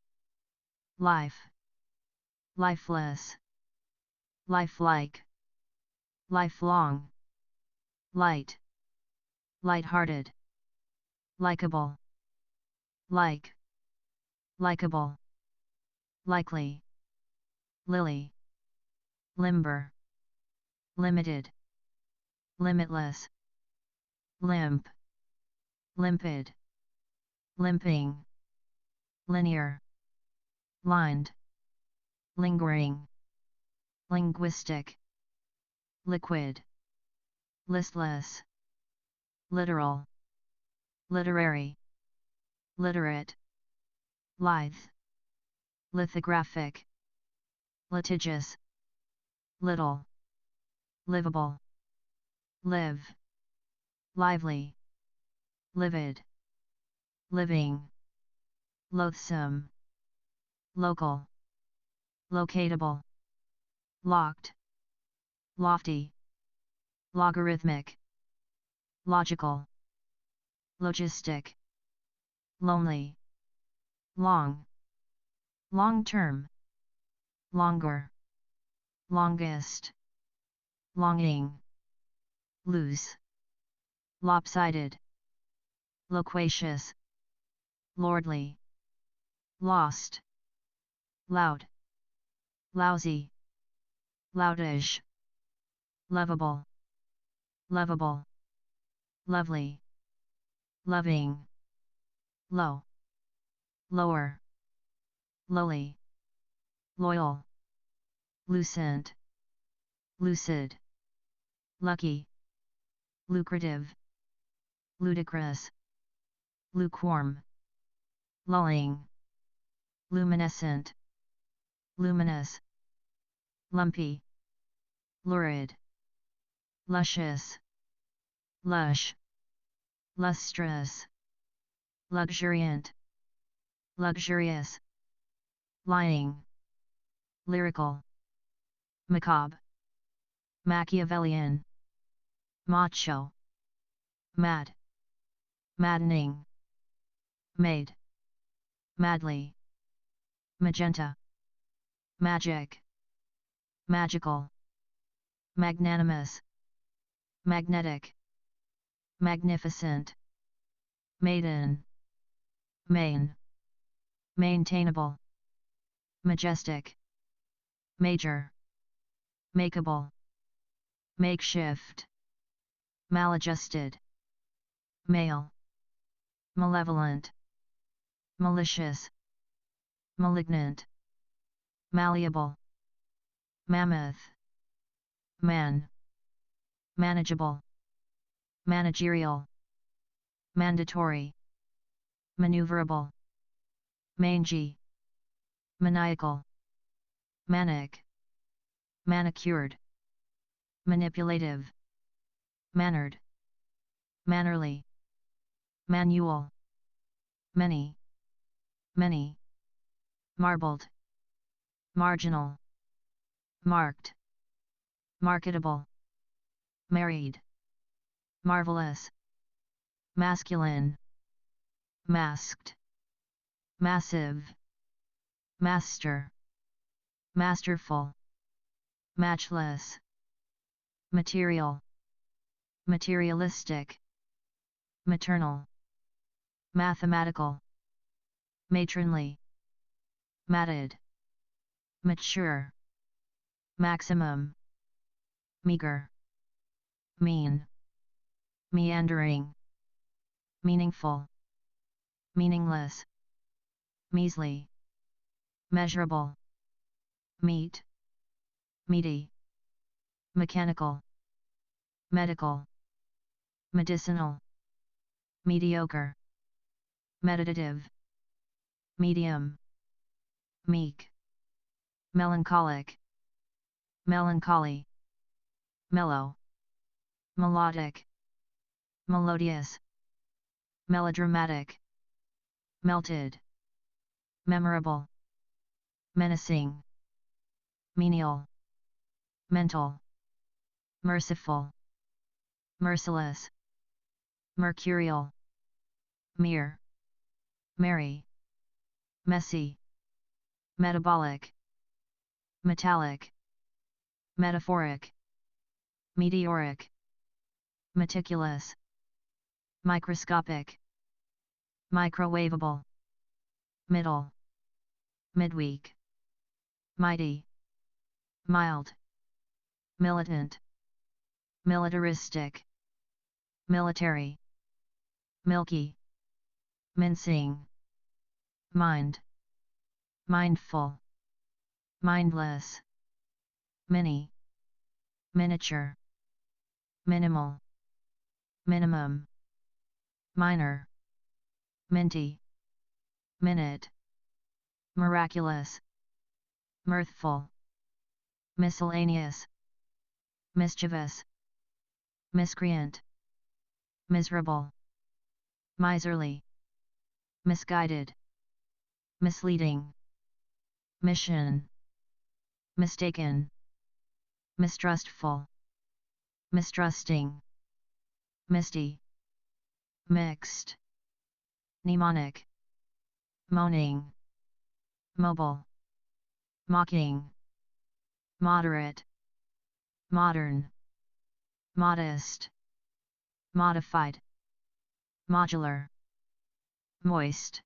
life, lifeless, lifelike, lifelong, light, light-hearted, likable, like, likable, likely, lily, limber, limited, limitless, limp, limpid, limping, linear, lined, lingering, linguistic, liquid, listless, literal, literary, literate, lithe, lithographic, litigious, little, livable, live, lively, livid, living, loathsome, local, locatable, locked, lofty, logarithmic, logical, logistic, lonely, long, long-term, longer, longest, longing, loose, lopsided, loquacious, lordly, lost, loud, lousy, loudish, lovable, lovable, lovely, loving, low, lower, lowly, loyal, lucent, lucid, lucky, lucrative, ludicrous, lukewarm, lulling, luminescent, luminous, lumpy, lurid, luscious, lush, lustrous, luxuriant, luxurious, lying, lyrical, macabre, Machiavellian, macho, mad, maddening, made, madly, magenta, magic, magical, magnanimous, magnetic, magnificent, maiden, main, maintainable, majestic, major, makeable, makeshift, maladjusted, male, malevolent, malicious, malignant, malleable, mammoth, man, manageable, managerial, mandatory, maneuverable, mangy, maniacal, manic, manicured, manipulative, mannered, mannerly, manual, many, many, marbled, marginal, marked, marketable, married, marvelous, masculine, masked, massive, master, masterful, matchless, material, materialistic, maternal, mathematical, matronly, matted, mature, maximum, meager, mean, meandering, meaningful, meaningless, measly, measurable, meat, meaty, mechanical, medical, medicinal, mediocre, meditative, medium, meek, melancholic, melancholy, mellow, melodic, melodious, melodramatic, melted, memorable, menacing, menial, mental, merciful, merciless, mercurial, mere, merry, messy, metabolic, metallic, metaphoric, meteoric, meticulous, microscopic, microwavable, middle, midweek, mighty, mild, militant, militaristic, military, milky, mincing, mind, mindful, mindless, mini, miniature, minimal, minimum, minor, minty, minute, miraculous, mirthful, miscellaneous, mischievous, miscreant, miserable, miserly, misguided, misleading, mission, mistaken, mistrustful, mistrusting, misty, mixed, mnemonic, moaning, mobile, mocking, moderate, modern, modest, modified, modular, moist,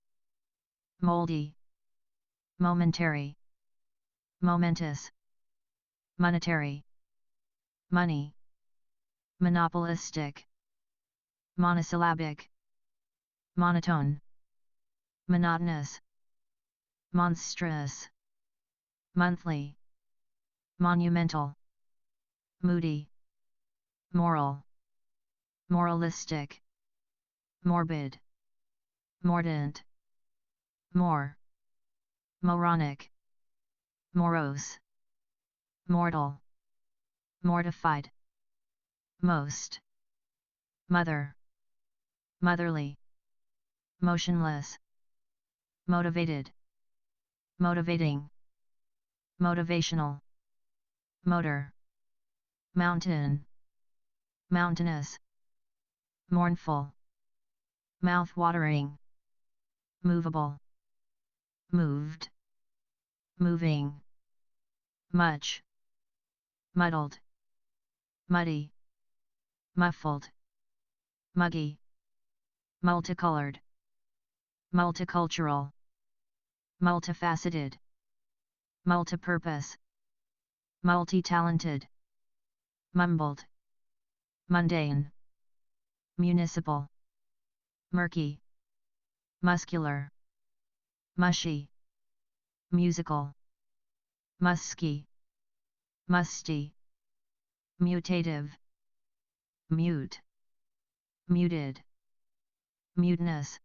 moldy, momentary, momentous, monetary, money, monopolistic, monosyllabic, monotone, monotonous, monstrous, monthly, monumental, moody, moral, moralistic, morbid, mordant, more, moronic, morose, mortal, mortified, most, mother, motherly, motionless, motivated, motivating, motivational, motor, mountain, mountainous, mournful, mouth-watering, movable, moved, moving, much, muddled, muddy, muffled, muggy, multicolored, multicultural, multifaceted, multipurpose, multi-talented, mumbled, mundane, municipal, murky, muscular, mushy, musical, musky, musty, mutative, mute, muted, mutinous,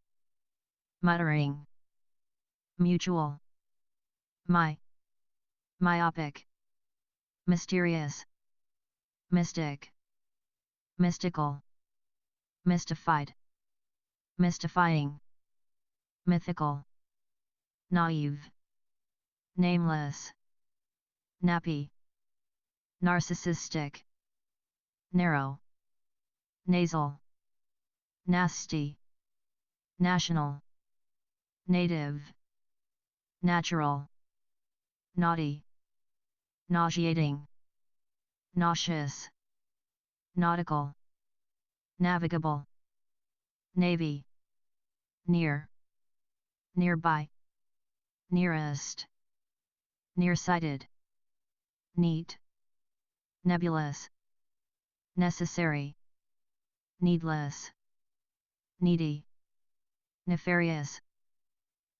muttering, mutual, myopic, mysterious, mystic, mystical, mystified, mystifying, mythical, naive, nameless, nappy, narcissistic, narrow, nasal, nasty, national, native, natural, naughty, nauseating, nauseous, nautical, navigable, navy, near, nearby, nearest, nearsighted, neat, nebulous, necessary, needless, needy, nefarious,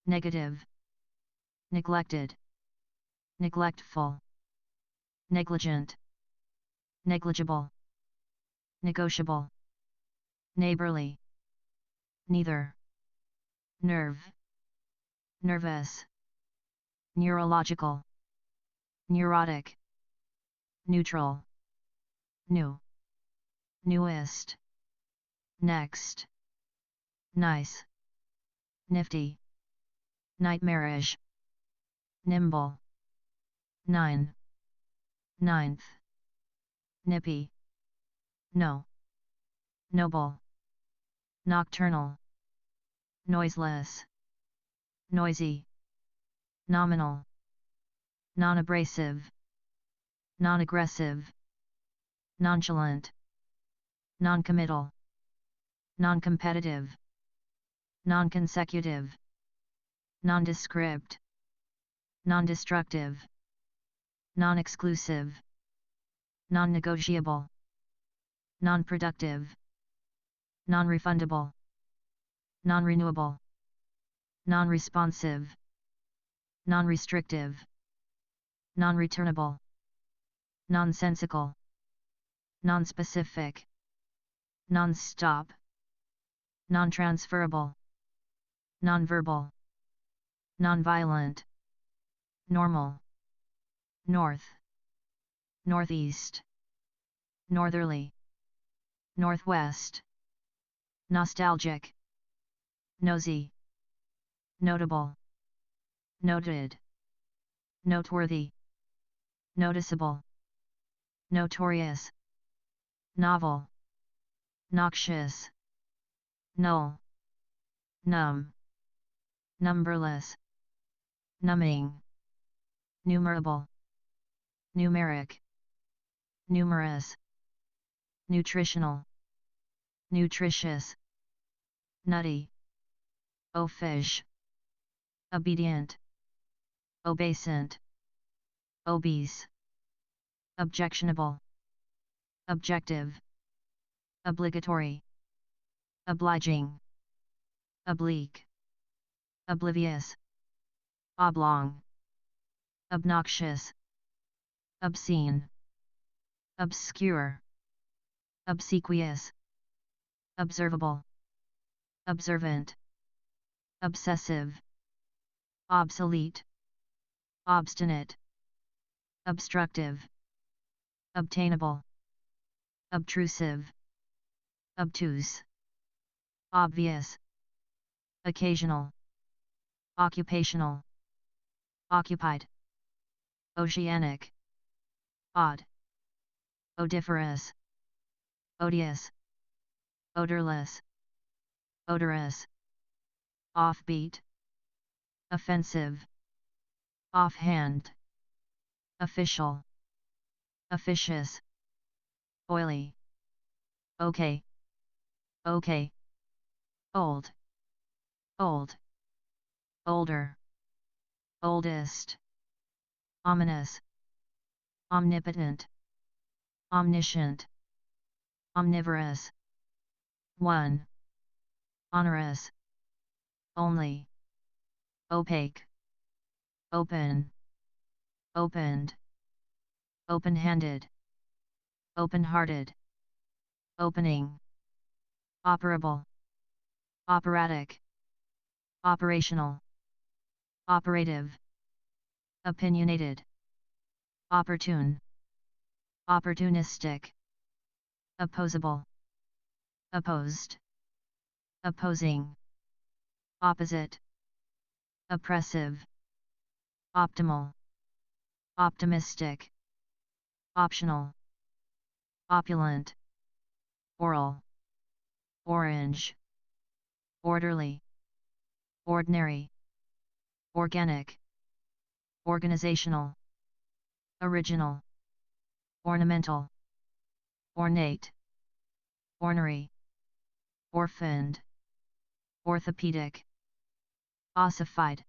negative, neglected, neglectful, negligent, negligible, negotiable, neighborly, neither, nerve, nervous, neurological, neurotic, neutral, new, newest, next, nice, nifty, nightmarish, nimble, nine, ninth, nippy, no, noble, nocturnal, noiseless, noisy, nominal, non-abrasive, non-aggressive, nonchalant, non-committal, non-competitive, non-consecutive, nondescript, non-destructive, non-exclusive, non-negotiable, non-productive, non-refundable, non-renewable, non-responsive, non-restrictive, non-returnable, nonsensical, non-specific, non-stop, non-transferable, non-verbal, non-violent, normal, north, northeast, northerly, northwest, nostalgic, nosy, notable, noted, noteworthy, noticeable, notorious, novel, noxious, null, numb, numberless, numbing, numerable, numeric, numerous, nutritional, nutritious, nutty, oafish, obedient, obeisant, obese, objectionable, objective, obligatory, obliging, oblique, oblivious, oblong, obnoxious, obscene, obscure, obsequious, observable, observant, obsessive, obsolete, obstinate, obstructive, obtainable, obtrusive, obtuse, obvious, occasional, occupational, occupied, oceanic, odd, odoriferous, odious, odorless, odorous, offbeat, offensive, offhand, official, officious, oily, okay, okay, old, old, older, oldest, ominous, omnipotent, omniscient, omnivorous, one, onerous, only, opaque, open, opened, open-handed, open-hearted, opening, operable, operatic, operational, operative, opinionated, opportune, opportunistic, opposable, opposed, opposing, opposite, oppressive, optimal, optimistic, optional, opulent, oral, orange, orderly, ordinary, organic, organizational, original, ornamental, ornate, ornery, orphaned, orthopedic, ossified,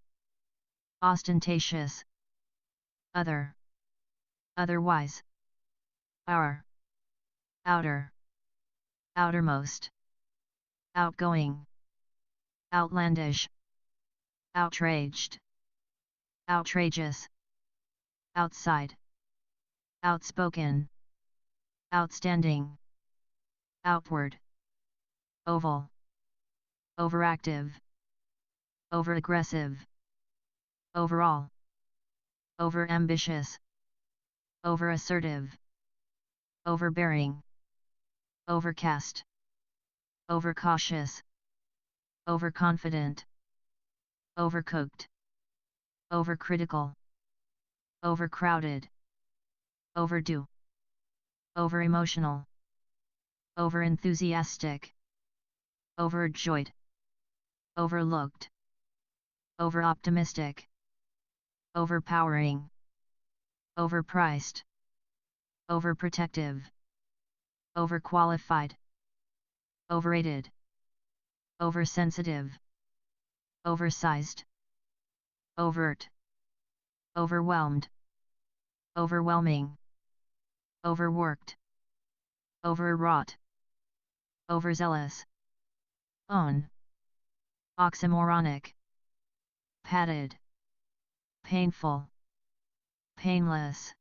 ostentatious, other, otherwise, our, outer, outermost, outgoing, outlandish, outraged, outrageous, outside, outspoken, outstanding, outward, oval, overactive, overaggressive, overall, overambitious, overassertive, overbearing, overcast, overcautious, overconfident, overcooked, overcritical, overcrowded, overdue, overemotional, overenthusiastic, overjoyed, overlooked, overoptimistic, overpowering, overpriced, overprotective, overqualified, overrated, oversensitive, oversized, overt, overwhelmed, overwhelming, overworked, overwrought, overzealous, own, oxymoronic, padded, painful, painless,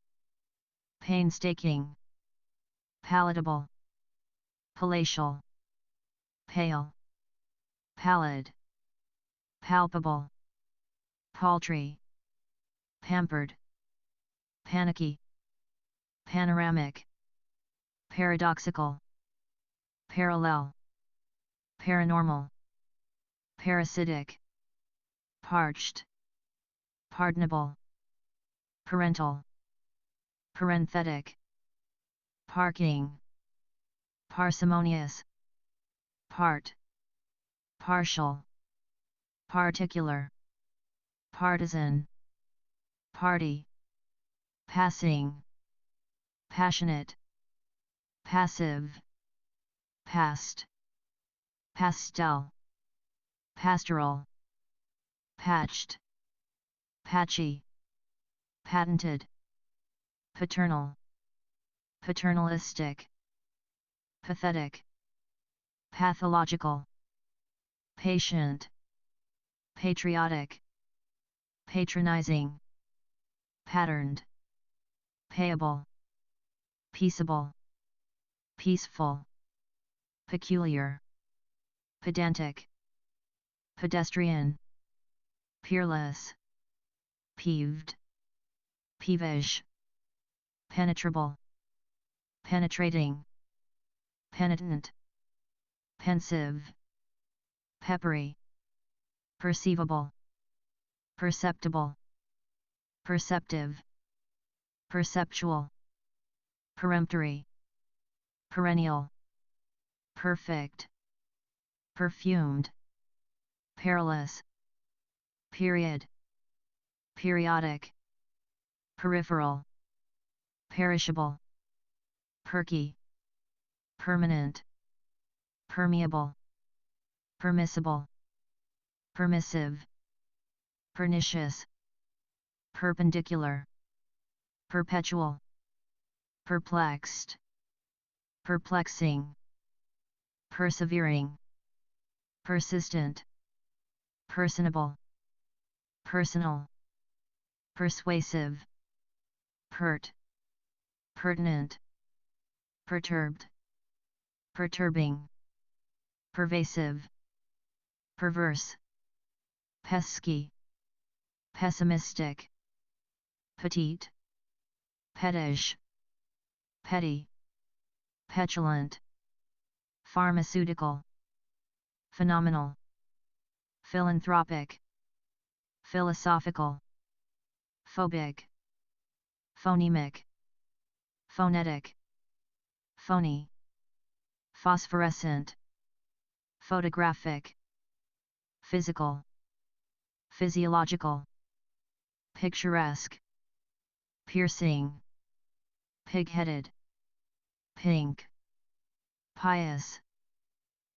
painstaking, palatable, palatial, pale, pallid, palpable, paltry, pampered, panicky, panoramic, paradoxical, parallel, paranormal, parasitic, parched, pardonable, parental, parenthetic, parking, parsimonious, part, partial, particular, partisan, party, passing, passionate, passive, past, pastel, pastoral, patched, patchy, patented, paternal, paternalistic, pathetic, pathological, patient, patriotic, patronizing, patterned, payable, peaceable, peaceful, peculiar, pedantic, pedestrian, peerless, peeved, peevish, penetrable, penetrating, penitent, pensive, peppery, perceivable, perceptible, perceptive, perceptual, peremptory, perennial, perfect, perfumed, perilous, period, periodic, peripheral, perishable, perky, permanent, permeable, permissible, permissive, pernicious, perpendicular, perpetual, perplexed, perplexing, persevering, persistent, personable, personal, persuasive, pert, pertinent, perturbed, perturbing, pervasive, perverse, pesky, pessimistic, petite, pettish, petty, petulant, pharmaceutical, phenomenal, philanthropic, philosophical, phobic, phonemic, phonetic, phony, phosphorescent, photographic, physical, physiological, picturesque, piercing, pig-headed, pink, pious,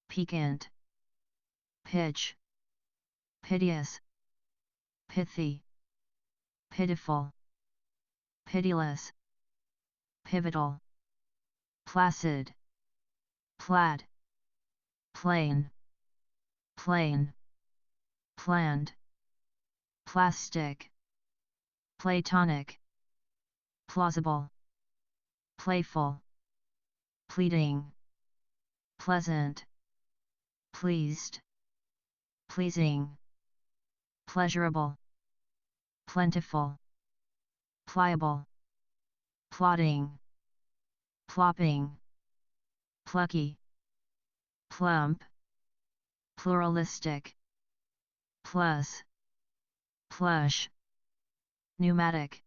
piquant, pitch, piteous, pithy, pitiful, pitiless, pivotal, placid, plaid, plain, plain, planned, plastic, platonic, plausible, playful, pleading, pleasant, pleased, pleasing, pleasurable, plentiful, pliable, plodding, plopping, plucky, plump, pluralistic, plus, plush, pneumatic,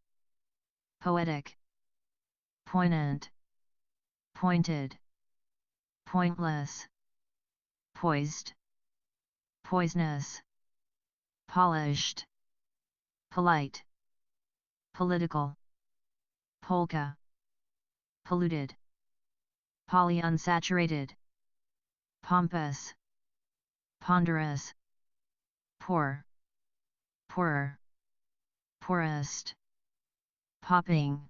poetic, poignant, pointed, pointless, poised, poisonous, polished, polite, political, polka, polluted, polyunsaturated, pompous, ponderous, poor, poorer, poorest, popping,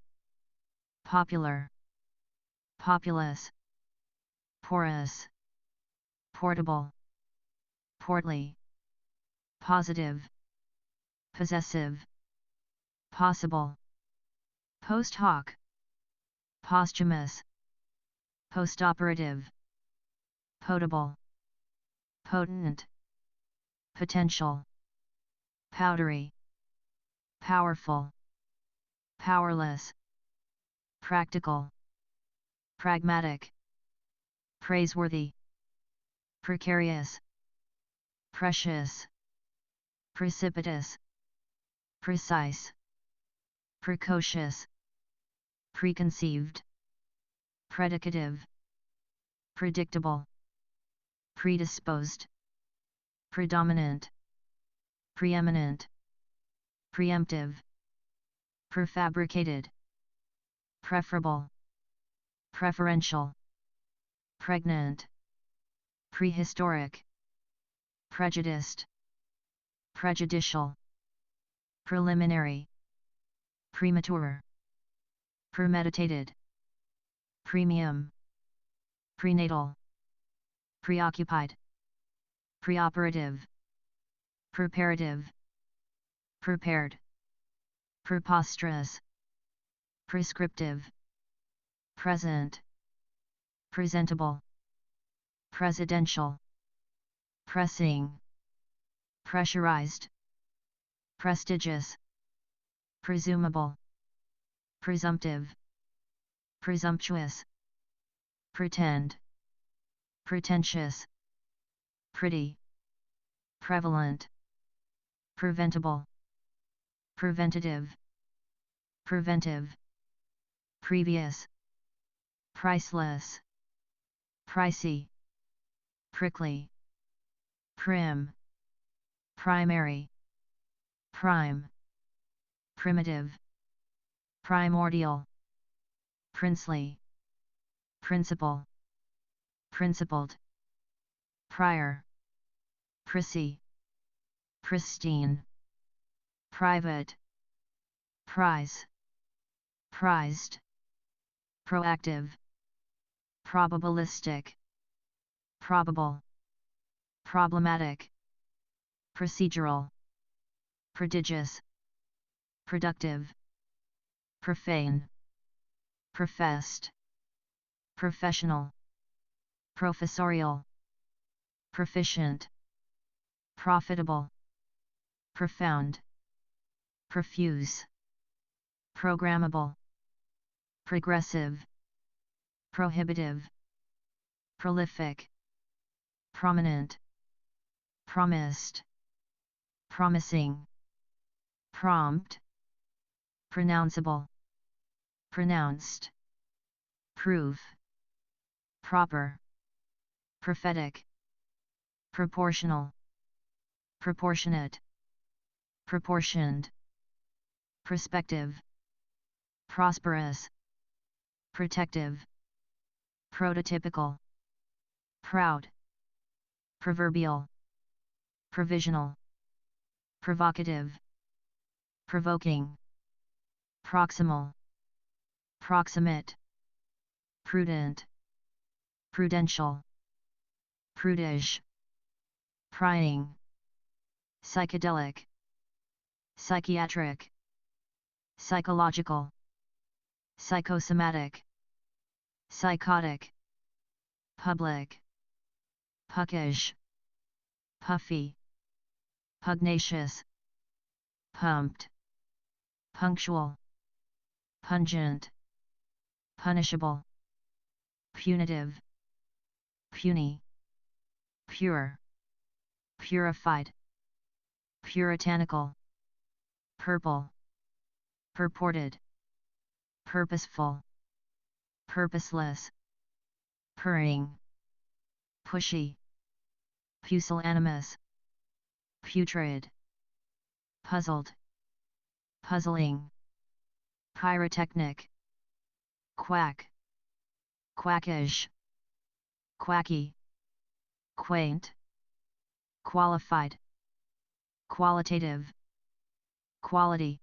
popular, populous, porous, portable, portly, positive, possessive, possible, post hoc, posthumous, postoperative, potable, potent, potential, powdery, powerful, powerless, practical, pragmatic, praiseworthy, precarious, precious, precipitous, precise, precocious, preconceived, predicative, predictable, predisposed, predominant, preeminent, preemptive, prefabricated, preferable, preferential, pregnant, prehistoric, prejudiced, prejudicial, preliminary, premature, premeditated, premium, prenatal, preoccupied, preoperative, preparative, prepared, preposterous, prescriptive, present, presentable, presidential, pressing, pressurized, prestigious, presumable, presumptive, presumptuous, pretend, pretentious, pretty, prevalent, preventable, preventative, preventive, previous, priceless, pricey, prickly, prim, primary, prime, primitive, primordial, princely, principal, principled, prior, prissy, pristine, private, prize, prized, proactive, probabilistic, probable, problematic, procedural, prodigious, productive, profane, professed, professional, professorial, proficient, profitable, profound, profuse, programmable, progressive, prohibitive, prolific, prominent, promised, promising, prompt, pronounceable, pronounced, proof, proper, prophetic, proportional, proportionate, proportioned, prospective, prosperous, protective, prototypical, proud, proverbial, provisional, provocative, provoking, proximal, proximate, prudent, prudential, prudish, prying, psychedelic, psychiatric, psychological, psychosomatic, psychotic, public, puckish, puffy, pugnacious, pumped, punctual, pungent, punishable, punitive, puny, pure, purified, puritanical, purple, purported, purposeful, purposeless, purring, pushy, pusillanimous, putrid, puzzled, puzzling, pyrotechnic, quack, quackish, quacky, quaint, qualified, qualitative, quality,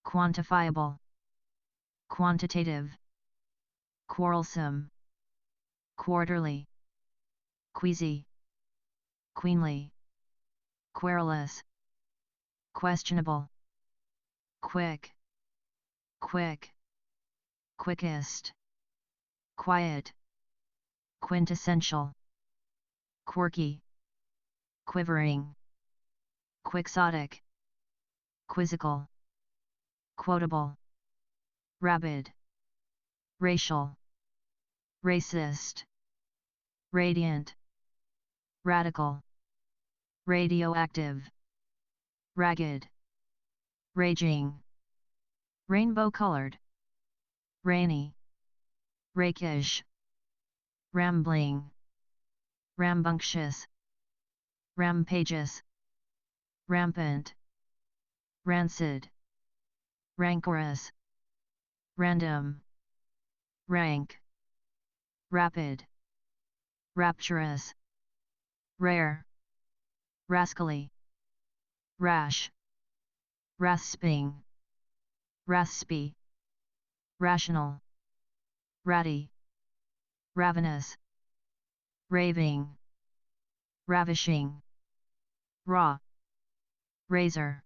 quantifiable, quantitative, quarrelsome, quarterly, queasy, queenly, querulous, questionable, quick, quick, quickest, quiet, quintessential, quirky, quivering, quixotic, quizzical, quotable, rabid, racial, racist, radiant, radical, radioactive, ragged, raging, rainbow-colored, rainy, rakish, rambling, rambunctious, rampageous, rampant, rancid, rancorous, random, rank, rapid, rapturous, rare, rascally, rash, rasping, raspy, rational, ratty, ravenous, raving, ravishing, raw, razor,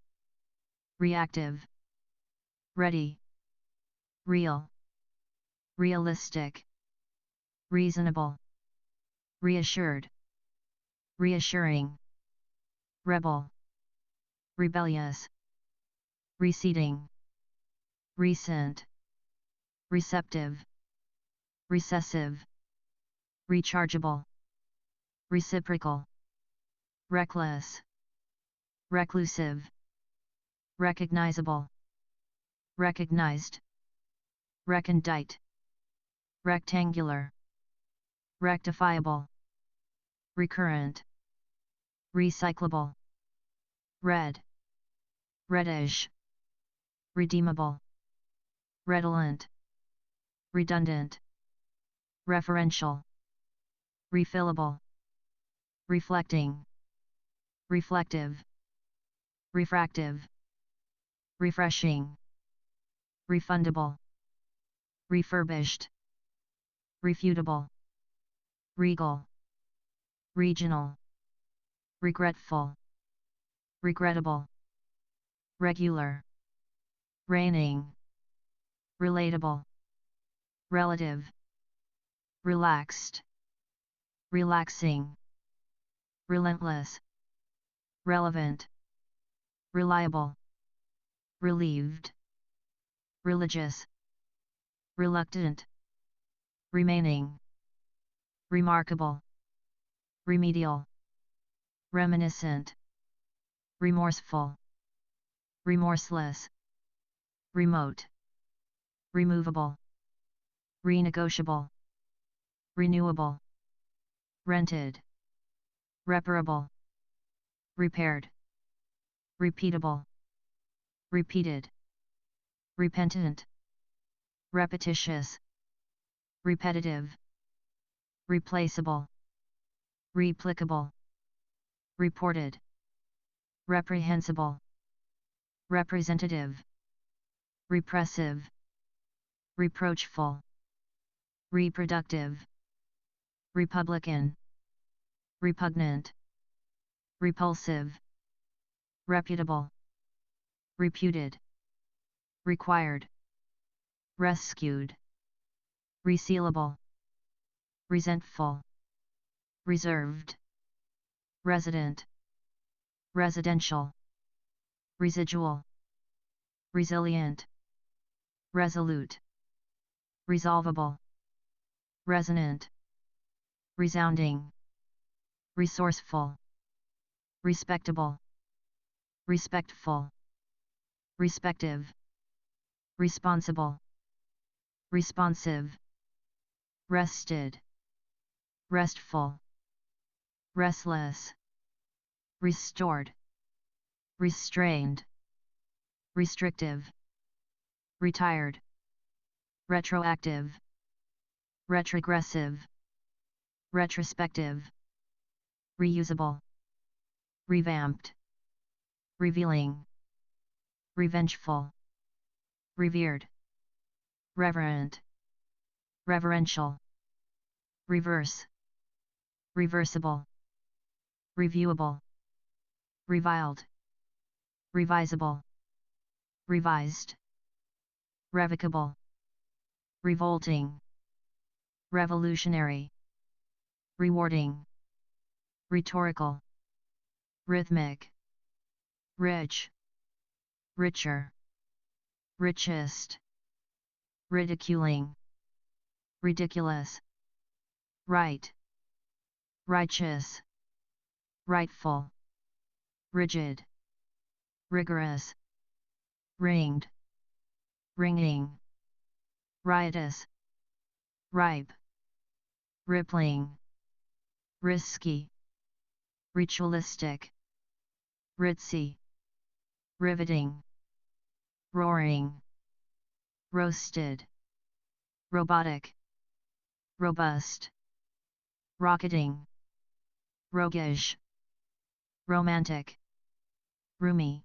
reactive, ready, real, realistic, reasonable, reassured, reassuring, rebel, rebellious, receding, recent, receptive, recessive, rechargeable, reciprocal, reckless, reclusive, recognizable, recognized, recondite, rectangular, rectifiable, recurrent, recyclable, red, reddish, redeemable, redolent, redundant, referential, refillable, reflecting, reflective, refractive, refreshing, refundable, refurbished, refutable, regal, regional, regretful, regrettable, regular, reigning, relatable, relative, relaxed, relaxing, relentless, relevant, reliable, relieved, religious, reluctant, remaining, remarkable, remedial, reminiscent, remorseful, remorseless, remote, removable, renegotiable, renewable, rented, reparable, repaired, repeatable, repeated, repentant, repetitious, repetitive, replaceable, replicable, reported, reprehensible, representative, repressive, reproachful, reproductive, republican, repugnant, repulsive, reputable, reputed, required, rescued, resealable, resentful, reserved, resident, residential, residual, resilient, resolute, resolvable, resonant, resounding, resourceful, respectable, respectful, respective, responsible, responsive, rested, restful, restless, restored, restrained, restrictive, retired, retroactive, retrogressive, retrospective, reusable, revamped, revealing, revengeful, revered, reverent, reverential, reverse, reversible, reviewable, reviled, revisable, revised, revocable, revolting, revolutionary, rewarding, rhetorical, rhythmic, rich, richer, richest, ridiculing, ridiculous, right, righteous, rightful, rigid, rigorous, ringed, ringing, riotous, ripe, rippling, risky, ritualistic, ritzy, riveting, roaring, roasted, robotic, robust, rocketing, roguish, romantic, roomy,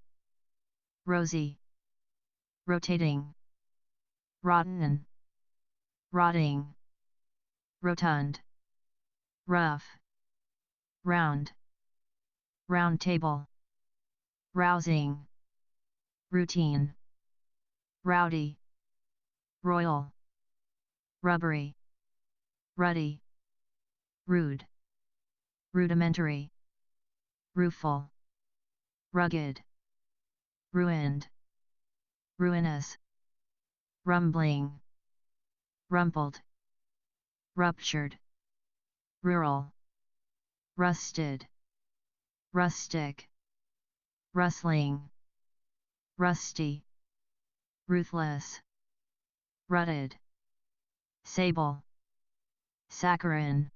rosy, rotating, rotten, rotting, rotund, rough, round, round table, rousing, routine, rowdy, royal, rubbery, ruddy, rude, rudimentary, rueful, rugged, ruined, ruinous, rumbling, rumpled, ruptured, rural, rusted, rustic, rustling, rusty, ruthless, rutted, sable, saccharine,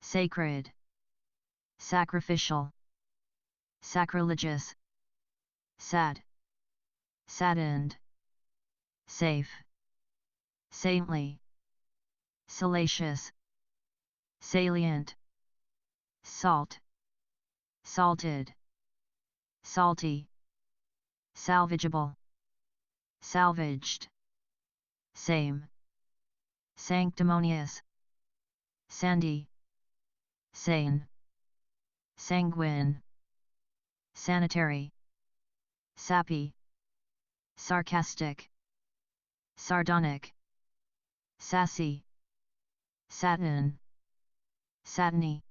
sacred, sacrificial, sacrilegious, sad, saddened, safe, saintly, salacious, salient, salt, salted, salty, salvageable, salvaged, same, sanctimonious, sandy, sane, sanguine, sanitary, sappy, sarcastic, sardonic, sassy, satin, satiny,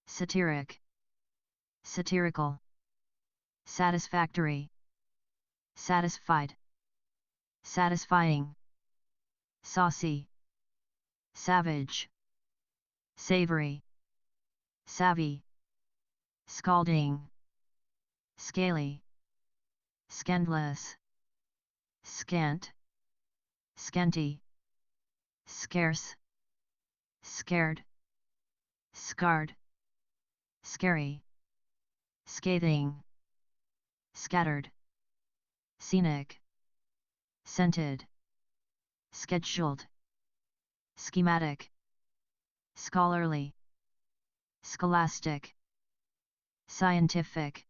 satiric, satirical, satisfactory, satisfied, satisfying, saucy, savage, savory, savvy, scalding, scaly, scandalous, scant, scanty, scarce, scared, scarred, scary, scathing, scattered, scenic, scented, scheduled, schematic, scholarly, scholastic, scientific,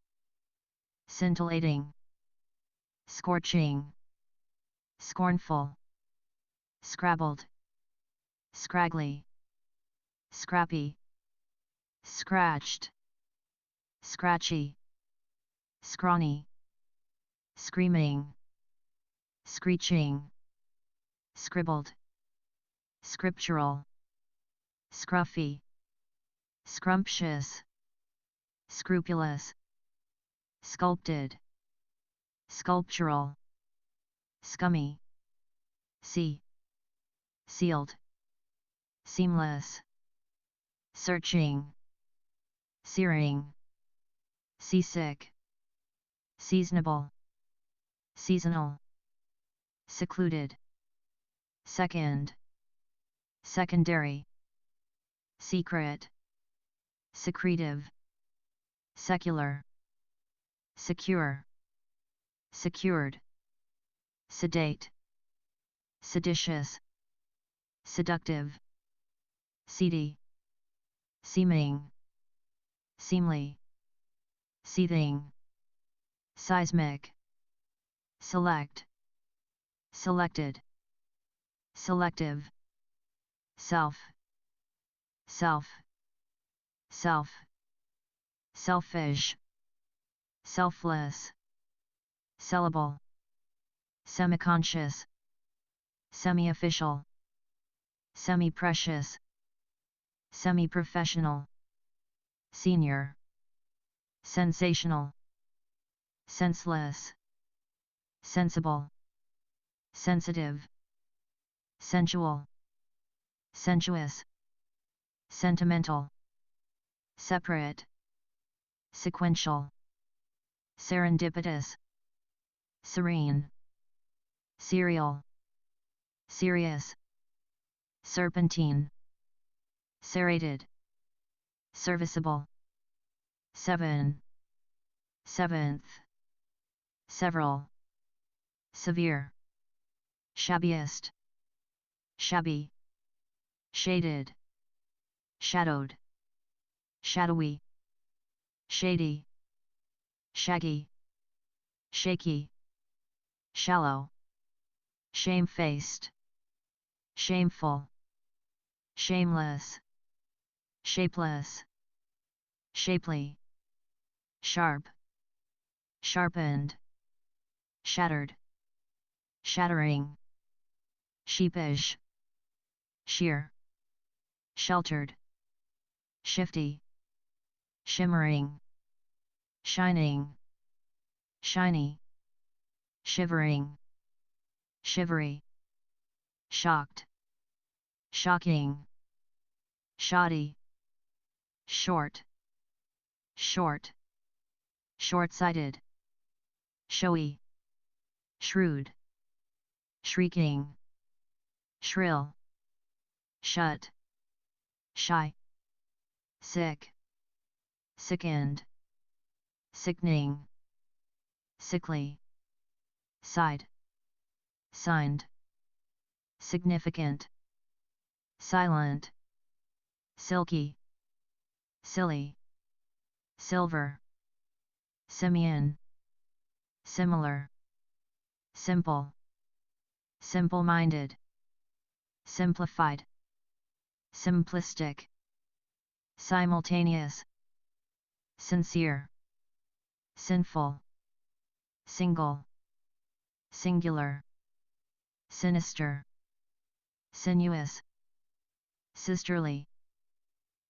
scintillating, scorching, scornful, scrabbled, scraggly, scrappy, scratched, scratchy, scrawny, screaming, screeching, scribbled, scriptural, scruffy, scrumptious, scrupulous, sculpted, sculptural, scummy, sealed, seamless, searching, searing, seasick, seasonable, seasonal, secluded, second, secondary, secret, secretive, secular, secure, secured, sedate, seditious, seductive, seedy, seeming, seemly, seething, seismic, select, selected, selective, self, self, self, selfish, selfless, sellable, semiconscious, semi-official, semi-precious, semi-professional, senior, sensational, senseless, sensible, sensitive, sensual, sensuous, sentimental, separate, sequential, serendipitous, serene, serial, serious, serpentine, serrated, serviceable, seventh, several, severe, shabbiest, shabby, shaded, shadowed, shadowy, shady, shaggy, shaky, shallow, shamefaced, shameful, shameless, shapeless, shapely, sharp, sharpened, shattered, shattering, sheepish, sheer, sheltered, shifty, shimmering, shining, shiny, shivering, shivery, shocked, shocking, shoddy, short, short, short-sighted, showy, shrewd, shrieking, shrill, shut, shy, sick, sickened, sickening, sickly, side, signed, significant, silent, silky, silly, silver, simian, similar, simple, simple-minded, simplified, simplistic, simultaneous, sincere, sinful, single, singular, sinister, sinuous, sisterly,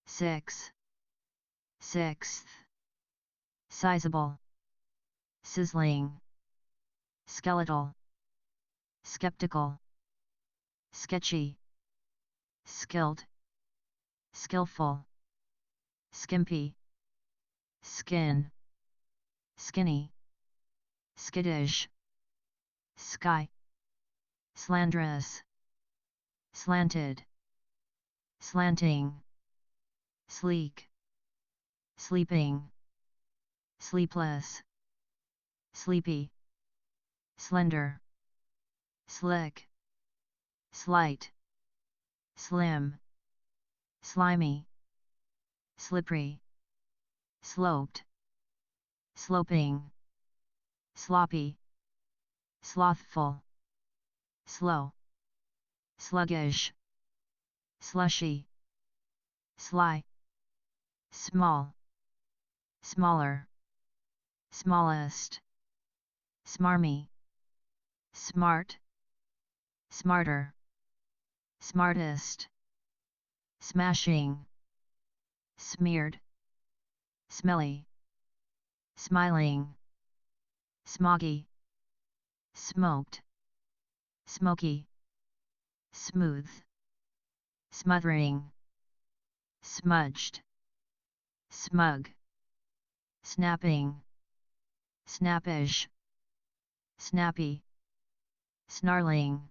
sixth, sizable, sizzling, skeletal, skeptical, sketchy, skilled, skillful, skimpy, skin, skinny, skittish, sky, slanderous, slanted, slanting, sleek, sleeping, sleepless, sleepy, slender, slick, slight, slim, slimy, slippery, sloped, sloping, sloppy, slothful, slow, sluggish, slushy, sly, small, smaller, smallest, smarmy, smart, smarter, smartest, smashing, smeared, smelly, smiling, smoggy, smoked, smoky, smooth, smothering, smudged, smug, snapping, snappish, snappy, snarling,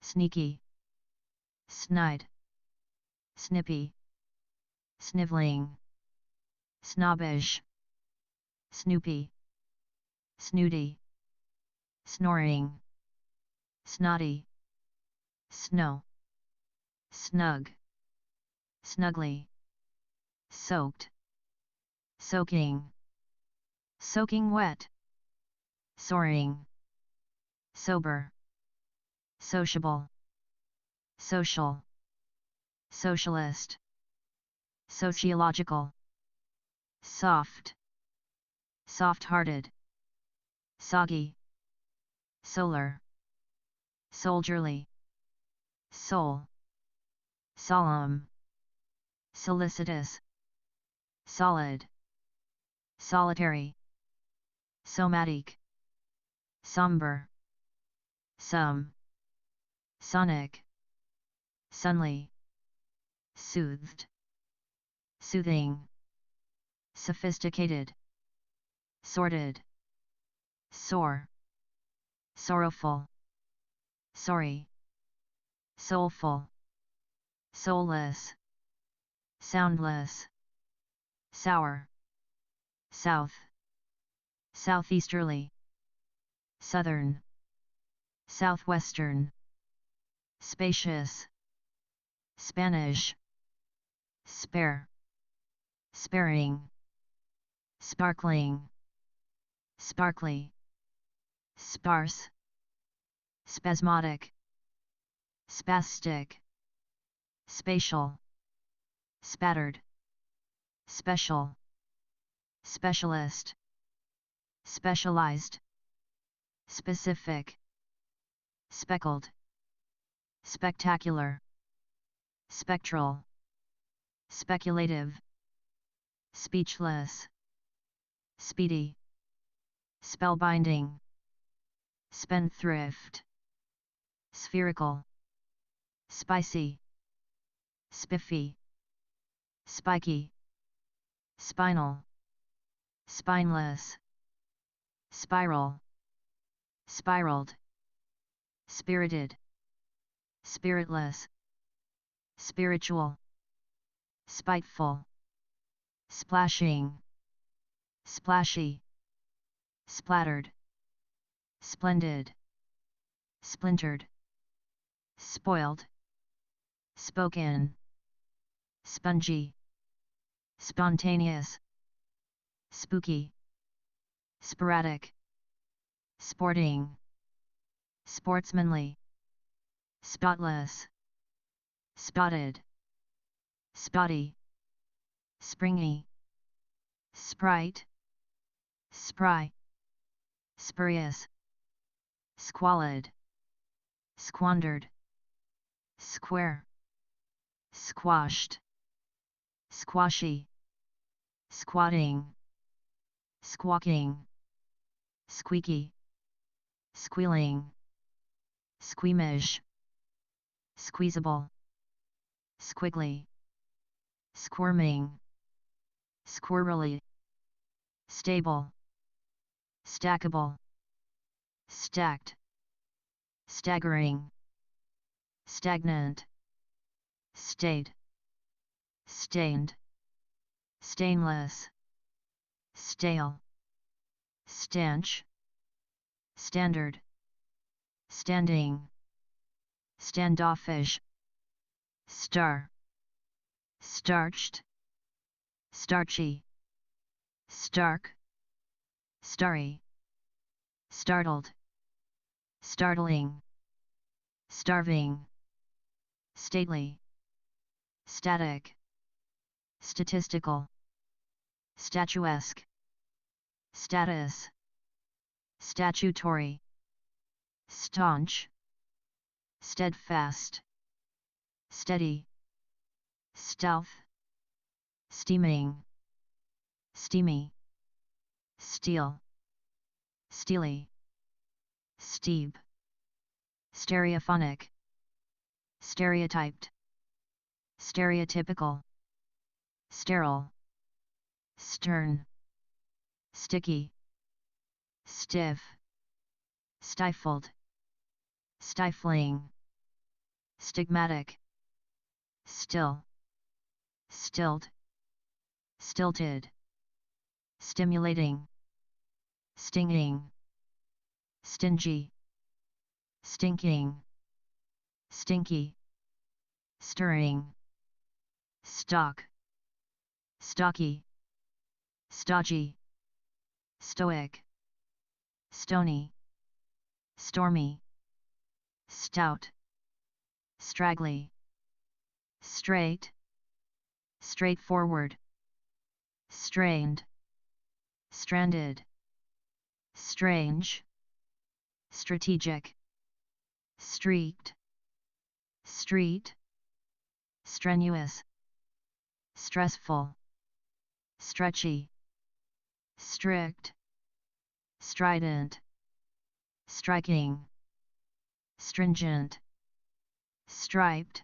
sneaky, snide, snippy, sniveling, snobbish, snoopy, snooty, snoring, snotty, snow, snug, snugly, soaked, soaking, soaking wet, soaring, sober, sociable, social, socialist, sociological, soft, soft-hearted, soggy, solar, soldierly, soul, solemn, solicitous, solid, solitary, somatic, somber, sum, sonic, sunly, soothed, soothing, sophisticated, sorted, sore, sorrowful, sorry, soulful, soulless, soundless, sour, south, southeasterly, southern, southwestern, spacious, Spanish, spare, sparing, sparkling, sparkly, sparse, spasmodic, spastic, spatial, spattered, special, specialist, specialized, specific, speckled, spectacular, spectral, speculative, speechless, speedy, spellbinding, spendthrift, spherical, spicy, spiffy, spiky, spinal, spineless, spiral, spiraled, spirited, spiritless, spiritual, spiteful, splashing, splashy, splattered, splendid, splintered, spoiled, spoken, spongy, spontaneous, spooky, sporadic, sporting, sportsmanly, spotless, spotted, spotty, springy, sprite, spry, spurious, squalid, squandered, square, squashed, squashy, squatting, squawking, squeaky, squealing, squeamish, squeezable, squiggly, squirming, squirrely, stable, stackable, stacked, staggering, stagnant, state, stained, stainless, stale, stench, standard, standing, standoffish, star, starched, starchy, stark, starry, startled, startling, starving, stately, static, statistical, statuesque, status, statutory, staunch, steadfast, steady, stealth, steaming, steamy, steel, steely, steep, stereophonic, stereotyped, stereotypical, sterile, stern, sticky, stiff, stifled, stifling, stigmatic, still, stilled, stilted, stimulating, stinging, stingy, stinking, stinky, stirring, stock, stocky, stodgy, stoic, stony, stormy, stout, straggly, straight, straightforward, strained, stranded, strange, strategic, streaked, street, strenuous, stressful, stretchy, strict, strident, striking, stringent, striped,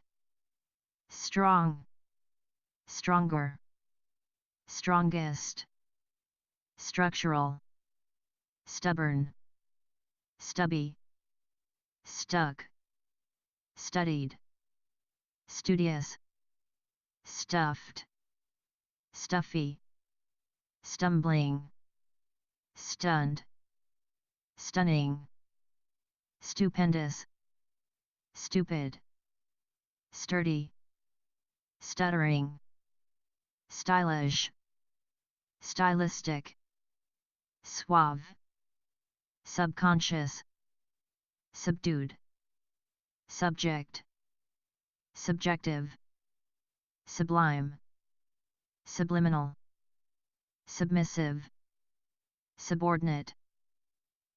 strong, stronger, strongest, structural, stubborn, stubby, stuck, studied, studious, stuffed, stuffy, stumbling, stunned, stunning, stupendous, stupid, sturdy, stuttering, stylish, stylistic, suave, subconscious, subdued, subject, subjective, sublime, subliminal, submissive, subordinate,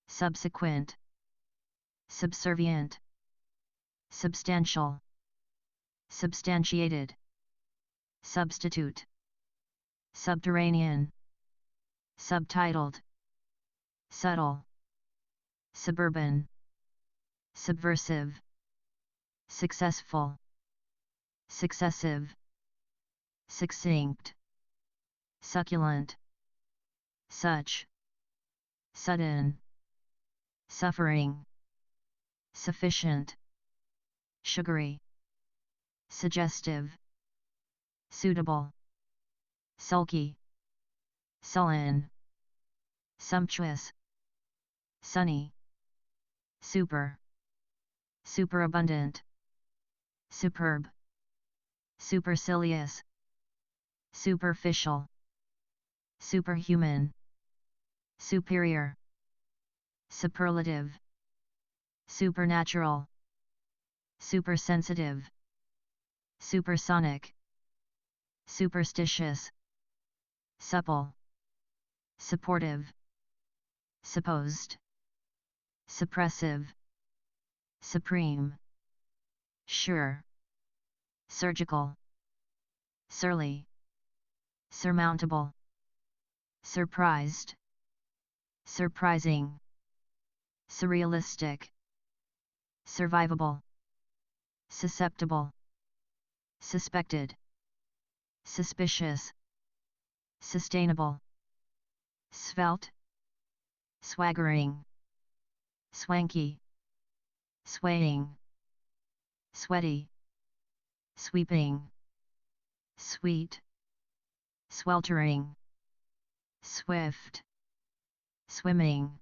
subsequent, subservient, substantial, substantiated, substitute, subterranean, subtitled, subtle, suburban, subversive, successful, successive, succinct, succulent, such, sudden, suffering, sufficient, sugary, suggestive, suitable, sulky, sullen, sumptuous, sunny, super, superabundant, superb, supercilious, superficial, superhuman, superior, superlative, supernatural, supersensitive, supersonic, superstitious, supple, supportive, supposed, suppressive, supreme, sure, surgical, surly, surmountable, surprised, surprising, surrealistic, survivable, susceptible, suspected, suspicious, sustainable, svelte, swaggering, swanky, swaying, sweaty, sweeping, sweet, sweltering, swift, swimming,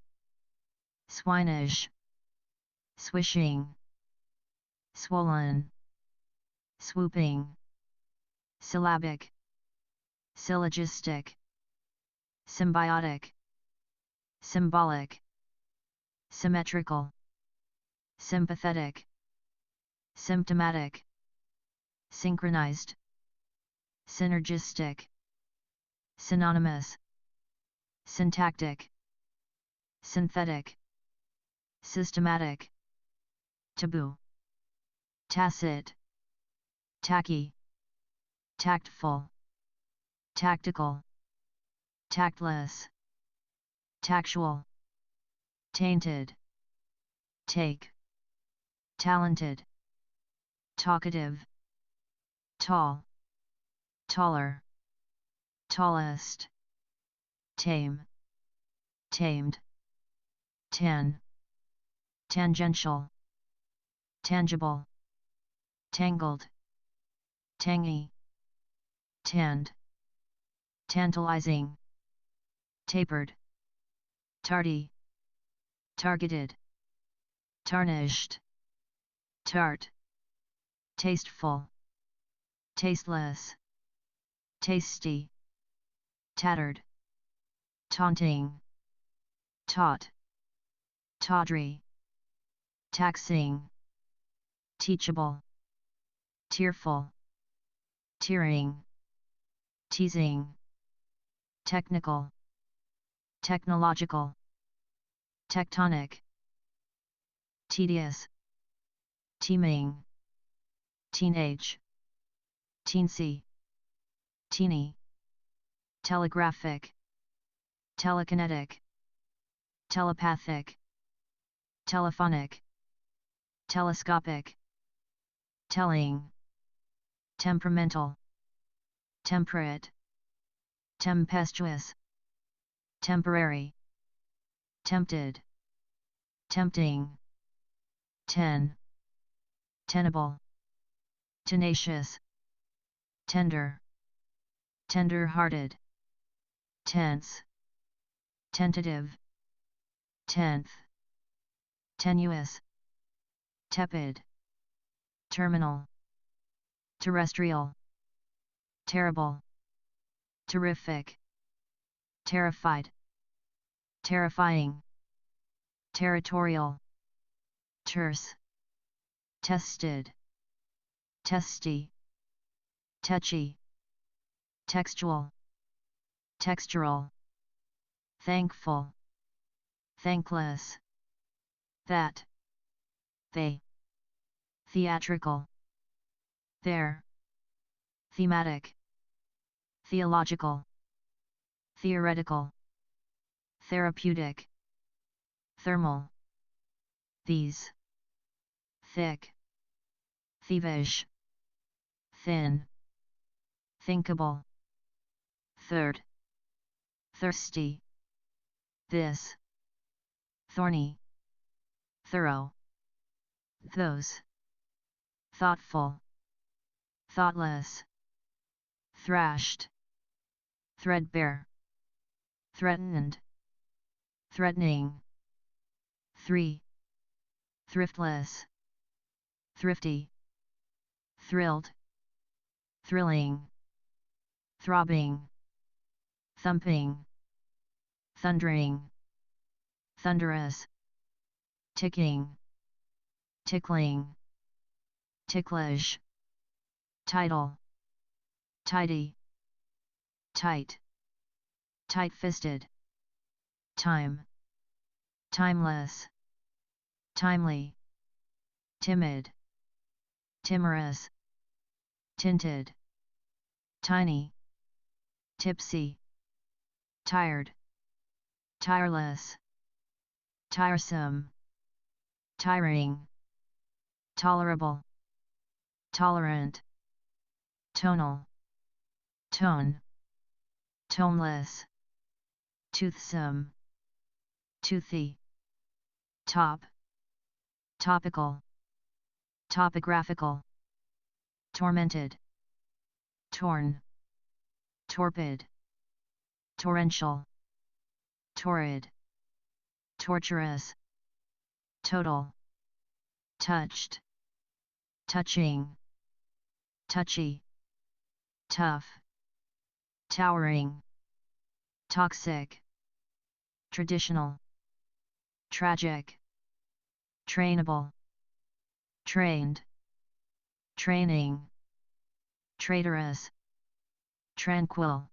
swinish, swishing, swollen, swooping, syllabic, syllogistic, symbiotic, symbolic, symmetrical, sympathetic, symptomatic, synchronized, synergistic, synonymous, syntactic, synthetic, systematic, taboo, tacit, tacky, tactful, tactical, tactless, tactual, tainted, take, talented, talkative, tall, taller, tallest, tame, tamed, tan, tangential, tangible, tangled, tangy, tanned, tantalizing, tapered, tardy, targeted, tarnished, tart, tasteful, tasteless, tasty, tattered, taunting, taught, tawdry, taxing, teachable, tearful, tearing, teasing, technical, technological, tectonic, tedious, teeming, teenage, teensy, teeny, telegraphic, telekinetic, telepathic, telephonic, telescopic, telling, temperamental, temperate, tempestuous, temporary, tempted, tempting, tenable, tenacious, tender, tender-hearted, tense, tentative, tenth, tenuous, tepid, terminal, terrestrial, terrible, terrific, terrified, terrifying, territorial, terse, tested, testy, tetchy, textual, textural, thankful, thankless, that, they, theatrical, there, thematic, theological, theoretical, therapeutic, thermal, these, thick, thievish, thin, thinkable, third, thirsty, this, thorny, thorough, those, thoughtful, thoughtless, thrashed, threadbare, threatened, threatening, 3, thriftless, thrifty, thrilled, thrilling, throbbing, thumping, thundering, thunderous, ticking, tickling, ticklish, title, tidy, tight, tight-fisted, time, timeless, timely, timid, timorous, tinted, tiny, tipsy, tired, tireless, tiresome, tiring, tolerable, tolerant, tonal, tone, toneless, toothsome, toothy, top, topical, topographical, tormented, torn, torpid, torrential, torrid, torturous, total, touched, touching, touchy, tough, towering, toxic, traditional, tragic, trainable, trained, training, traitorous, tranquil,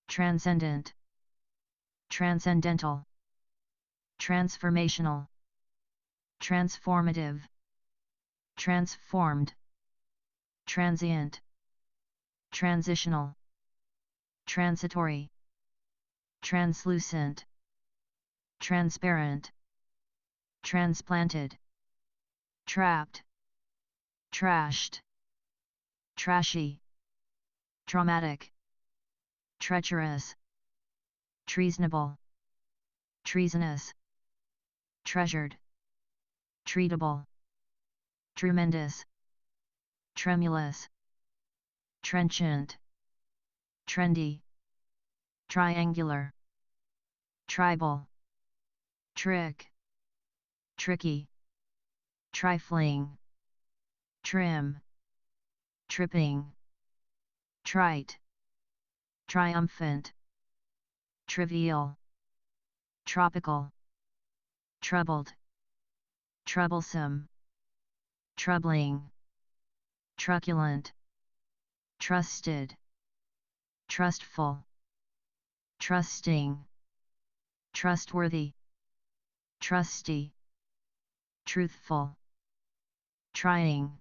transcendent, transcendental, transformational, transformative, transformed, transient, transitional, transitory, translucent, transparent, transplanted, trapped, trashed, trashy, traumatic, treacherous, treasonable, treasonous, treasured, treatable, tremendous, tremulous, trenchant, trendy, triangular, tribal, trick, tricky, trifling, trim, tripping, trite, triumphant, trivial, tropical, troubled, troublesome, troubling, truculent, trusted, trustful, trusting, trustworthy, trusty, truthful, trying,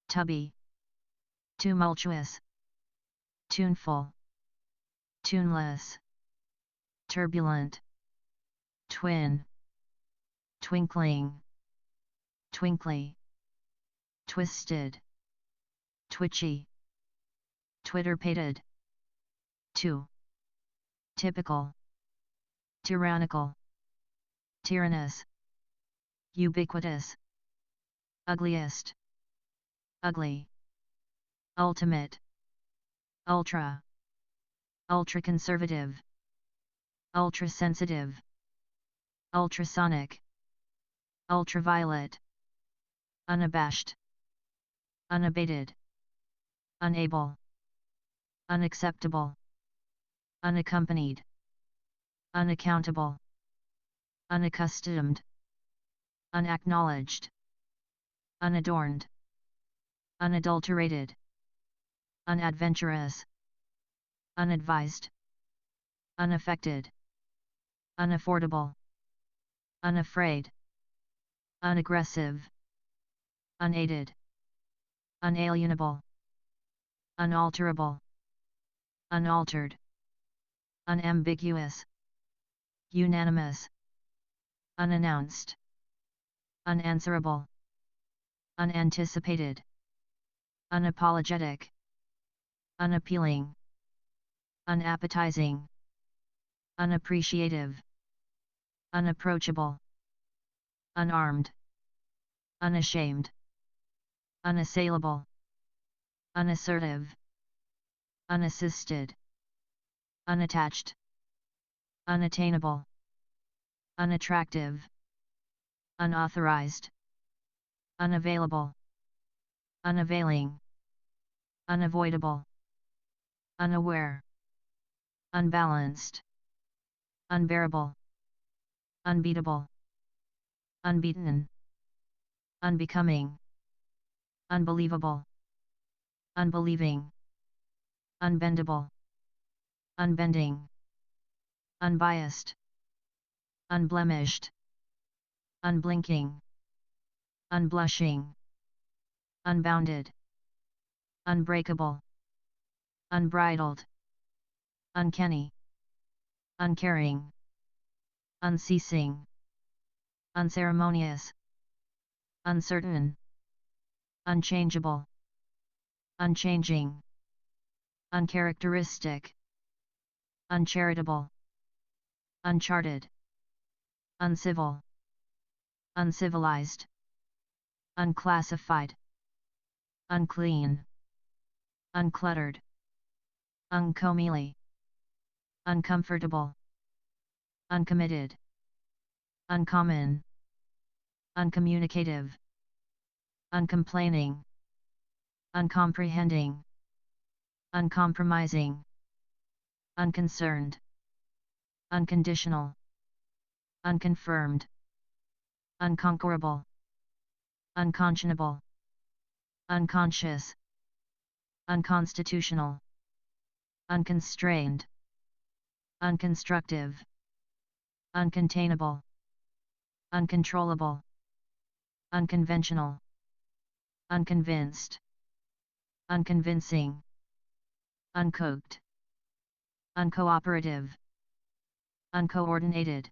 tubby, tumultuous, tuneful, tuneless, turbulent, twin, twinkling, twinkly, twisted, twitchy, twitterpated, two, typical, tyrannical, tyrannous, ubiquitous, ugliest, ugly, ultimate, ultra, ultra-conservative, ultra-sensitive, ultrasonic, ultraviolet, unabashed, unabated, unable, unacceptable, unaccompanied, unaccountable, unaccustomed, unacknowledged, unadorned, unadulterated, unadventurous, unadvised, unaffected, unaffordable, unafraid, unaggressive, unaided, unalienable, unalterable, unaltered, unambiguous, unanimous, unannounced, unanswerable, unanticipated, unapologetic, unappealing, unappetizing, unappreciative, unapproachable, unarmed, unashamed, unassailable, unassertive, unassisted, unattached, unattainable, unattractive, unauthorized, unavailable, unavailing, unavoidable, unaware, unbalanced, unbearable, unbeatable, unbeaten, unbecoming, unbelievable, unbelieving, unbendable, unbending, unbiased, unblemished, unblinking, unblushing, unbounded, unbreakable, unbridled, uncanny, uncaring, unceasing, unceremonious, uncertain, unchangeable, unchanging, uncharacteristic, uncharitable, uncharted, uncivil, uncivilized, unclassified, unclean, uncluttered, uncomely, uncomfortable, uncommitted, uncommon, uncommunicative, uncomplaining, uncomprehending, uncompromising, unconcerned, unconditional, unconfirmed, unconquerable, unconscionable, unconscious, unconstitutional, unconstrained, unconstructive, uncontainable, uncontrollable, unconventional, unconvinced, unconvincing, uncooked, uncooperative, uncoordinated,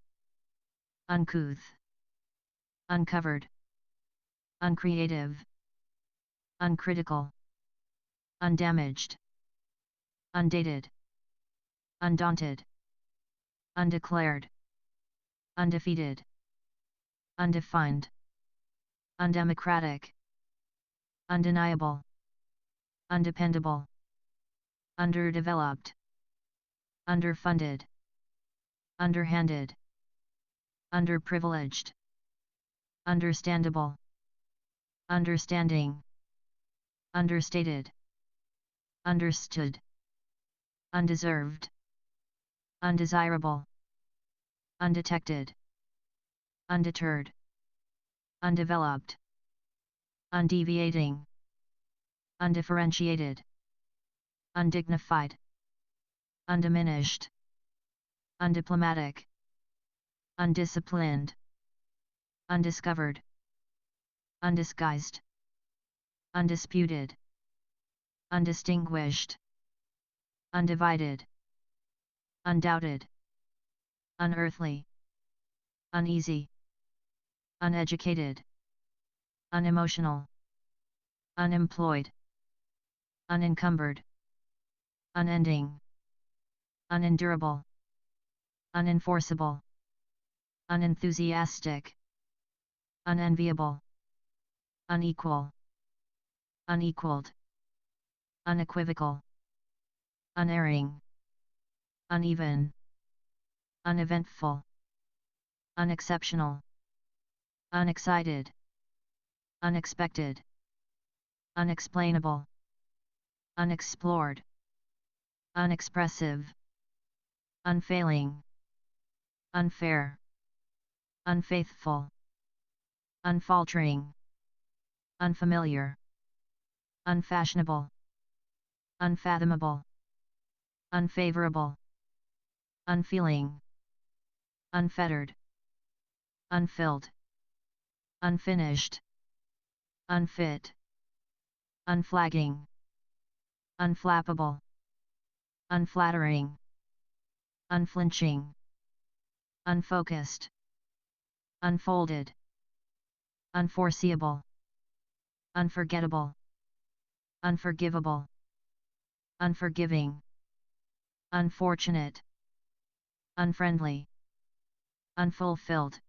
uncouth, uncovered, uncreative, uncritical, undamaged, undated, undaunted, undeclared, undefeated, undefined, undemocratic, undeniable, undependable, underdeveloped, underfunded, underhanded, underprivileged, understandable, understanding, understated, understood, undeserved, undesirable, undetected, undeterred, undeveloped, undeviating, undifferentiated, undignified, undiminished, undiplomatic, undisciplined, undiscovered, undisguised, undisputed, undistinguished, undivided, undoubted, unearthly, uneasy, uneducated, unemotional, unemployed, unencumbered, unending, unendurable, unenforceable, unenthusiastic, unenviable, unequal, unequaled, unequivocal, unerring, uneven, uneventful, unexceptional, unexcited, unexpected, unexplainable, unexplored, unexpressive, unfailing, unfair, unfaithful, unfaltering, unfamiliar, unfashionable, unfathomable, unfavorable, unfeeling, unfettered, unfilled, unfinished, unfit, unflagging, unflappable, unflattering, unflinching, unfocused, unfolded, unforeseeable, unforgettable, unforgivable, unforgiving, unfortunate, unfriendly, unfulfilled,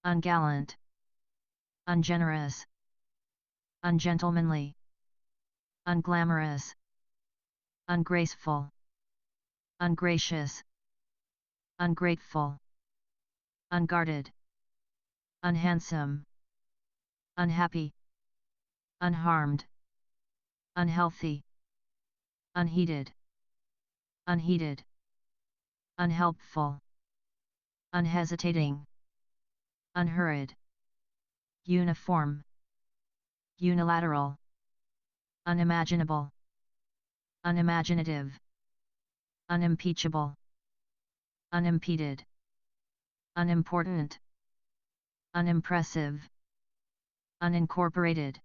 ungallant, ungenerous, ungentlemanly, unglamorous, ungraceful, ungracious, ungrateful, unguarded, unhandsome, unhappy, unharmed, unhealthy, unheeded, unheated, unhelpful, unhesitating, unhurried, uniform, unilateral, unimaginable, unimaginative, unimpeachable, unimpeded, unimportant, unimpressive, unincorporated,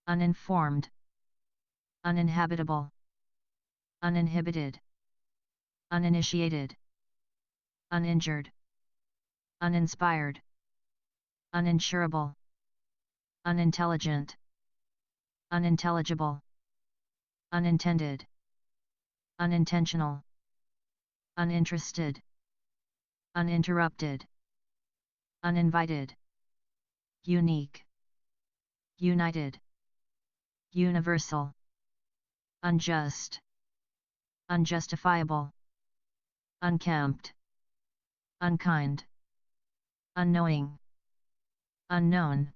uninformed, uninhabitable, uninhibited, uninitiated, uninjured, uninspired, uninsurable, unintelligent, unintelligible, unintended, unintentional, uninterested, uninterrupted, uninvited, unique, united, universal, unjust, unjustifiable, unkempt, unkind, unknowing, unknown,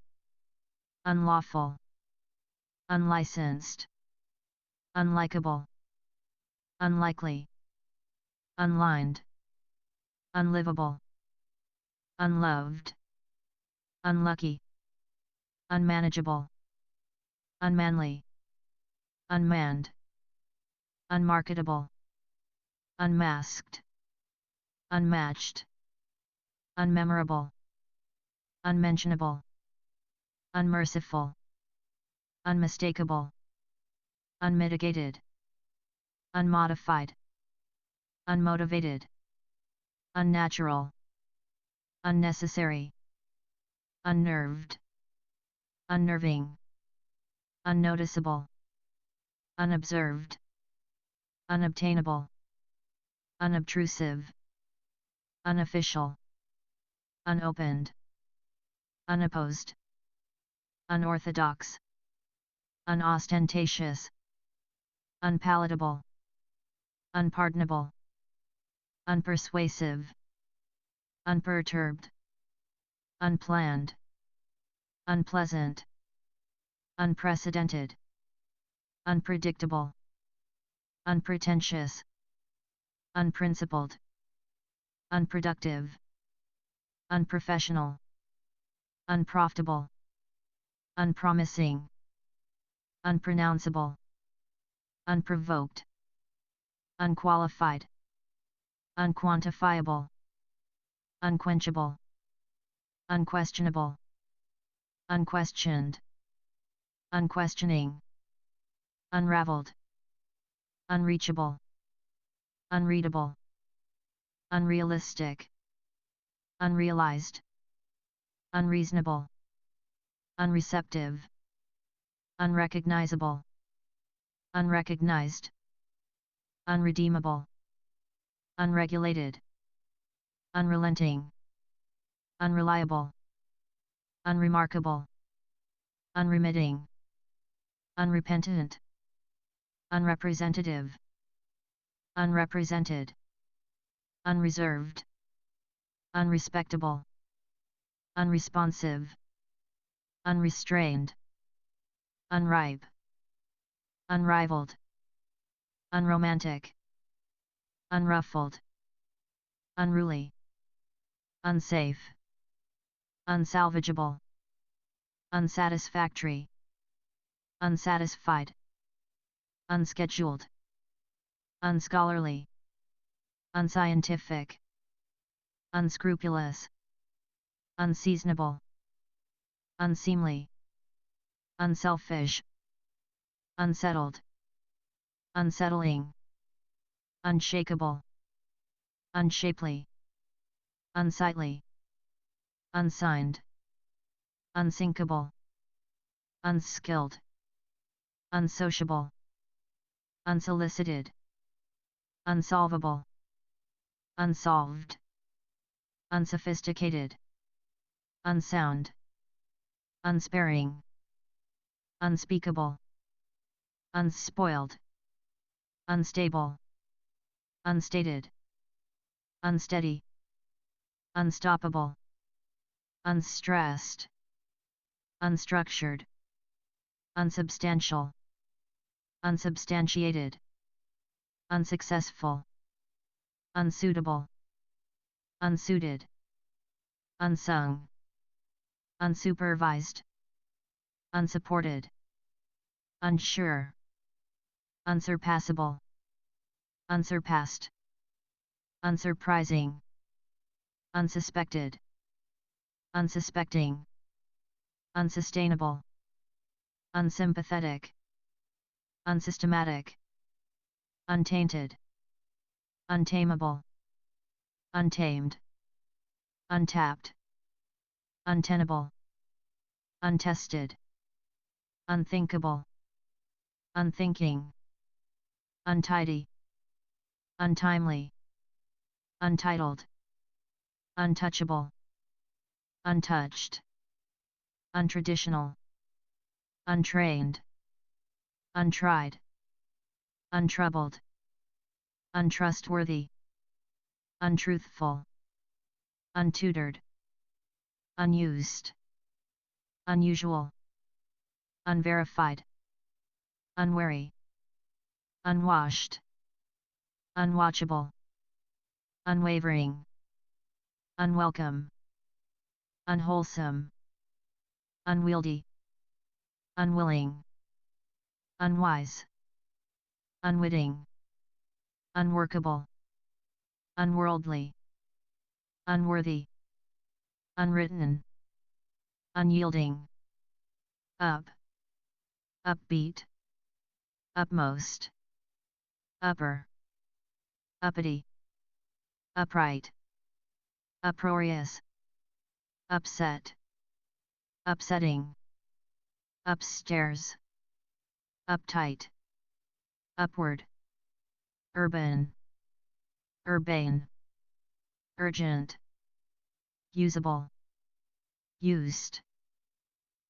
unlawful, unlicensed, unlikable, unlikely, unlined, unlivable, unloved, unlucky, unmanageable, unmanly, unmanned, unmarketable, unmasked, unmatched, unmemorable, unmentionable, unmerciful, unmistakable, unmitigated, unmodified, unmotivated, unnatural, unnecessary, unnerved, unnerving, unnoticeable, unobserved, unobtainable, unobtrusive, unofficial, unopened, unopposed, unorthodox, unostentatious, unpalatable, unpardonable, unpersuasive, unperturbed, unplanned, unpleasant, unprecedented, unpredictable, unpretentious, unprincipled, unproductive, unprofessional, unprofitable, unpromising, unpronounceable, unprovoked, unqualified, unquantifiable, unquenchable, unquestionable, unquestioned, unquestioning, unraveled, unreachable, unreadable, unrealistic, unrealized, unreasonable, unreceptive, unrecognizable, unrecognized, unredeemable, unregulated, unrelenting, unreliable, unremarkable, unremitting, unrepentant, unrepresentative, unrepresented, unreserved, unrespectable, unresponsive, unrestrained, unripe, unrivaled, unromantic, unruffled, unruly, unsafe, unsalvageable, unsatisfactory, unsatisfied, unscheduled, unscholarly, unscientific, unscrupulous, unseasonable, unseemly, unselfish, unsettled, unsettling, unshakable, unshapely, unsightly, unsigned, unsinkable, unskilled, unsociable, unsolicited, unsolvable, unsolved, unsophisticated, unsound, unsparing, unspeakable, unspoiled, unstable, unstated, unsteady, unstoppable, unstressed, unstructured, unsubstantial, unsubstantiated, unsuccessful, unsuitable, unsuited, unsung, unsupervised, unsupported, unsure, unsurpassable, unsurpassed, unsurprising, unsuspected, unsuspecting, unsustainable, unsympathetic, unsystematic, untainted, untamable, untamed, untapped, untenable, untested, unthinkable, unthinking, untidy, untimely, untitled, untouchable, untouched, untraditional, untrained, untried, untroubled, untrustworthy, untruthful, untutored, unused, unusual, unverified, unwary, unwashed, unwatchable, unwavering, unwelcome, unwholesome, unwieldy, unwilling, unwise, unwitting, unworkable, unworldly, unworthy, unwritten, unyielding, up, upbeat, upmost, upper, uppity, upright, uproarious, upset, upsetting, upstairs, uptight, upward, urban, urbane, urgent, usable, used,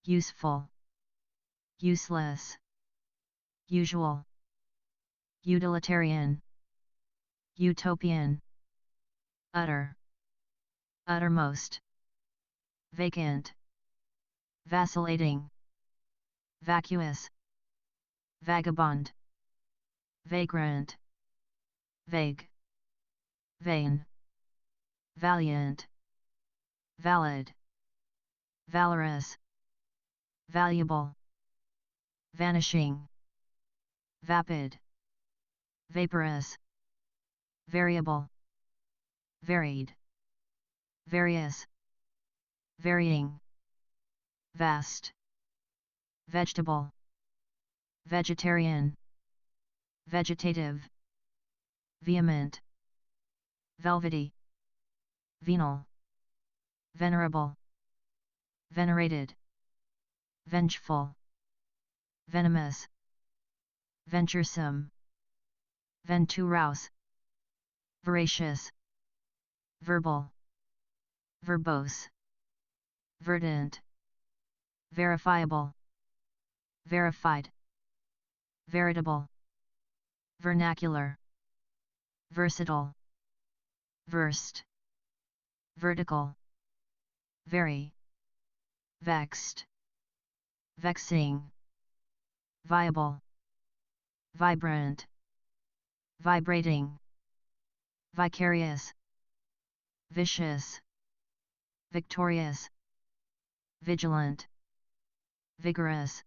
useful, useless, usual, utilitarian, utopian, utter, uttermost, vacant, vacillating, vacuous, vagabond, vagrant, vague, vain, valiant, valid, valorous, valuable, vanishing, vapid, vaporous, variable, varied, various, varying, vast, vegetable, vegetarian, vegetative, vehement, velvety, venal, venerable, venerated, vengeful, venomous, venturesome, venturous, voracious, verbal, verbose, verdant, verifiable, verified, veritable, vernacular, versatile, versed, vertical, very, vexed, vexing, viable, vibrant, vibrating, vicarious, vicious, victorious, vigilant, vigorous,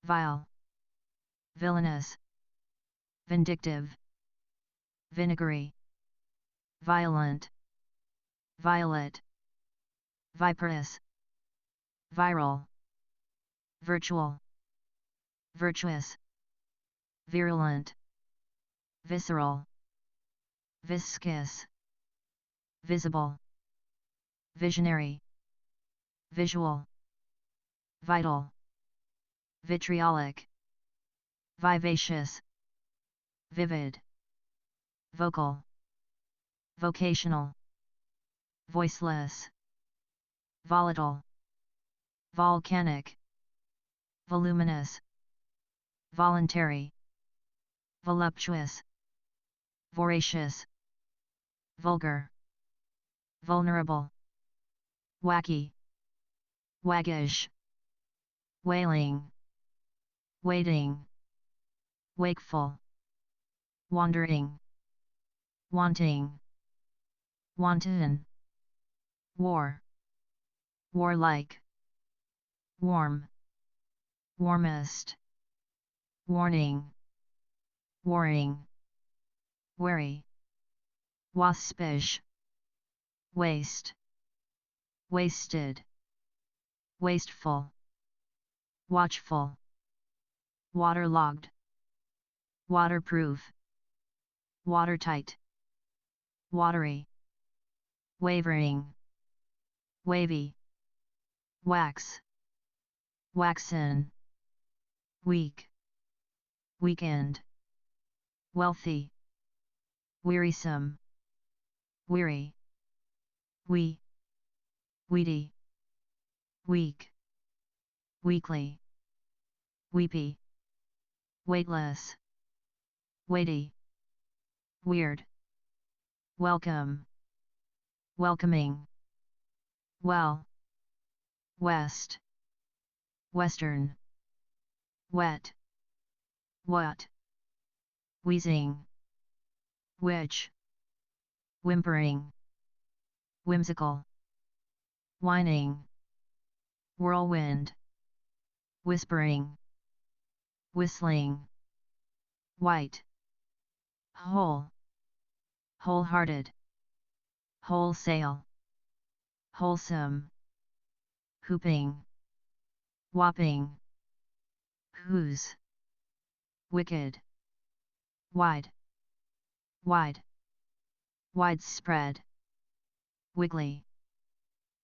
vile, villainous, vindictive, vinegary, violent, violet, viperous, viral, virtual, virtuous, virulent, visceral, viscous, visible, visionary, visual, vital, vitriolic, vivacious, vivid, vocal, vocational, voiceless, volatile, volcanic, voluminous, voluntary, voluptuous, voracious, vulgar, vulnerable, wacky, waggish, wailing, waiting, wakeful, wandering, wanting, wanton, war, warlike, warm, warmest, warning, warring, wary, waspish, waste, wasted, wasteful, watchful, waterlogged, waterproof, watertight, watery, wavering, wavy, wax, waxen, week, weekend, wealthy, wearisome, weary, weedy, weak, weekly, weepy, weightless, weighty, weird, welcome, welcoming, well, west, western, wet, what, wheezing, which, whimpering, whimsical, whining, whirlwind, whispering, whistling, white, whole, wholehearted, wholesale, wholesome, whooping, whopping, whose, wicked, wide, wide, widespread, wiggly,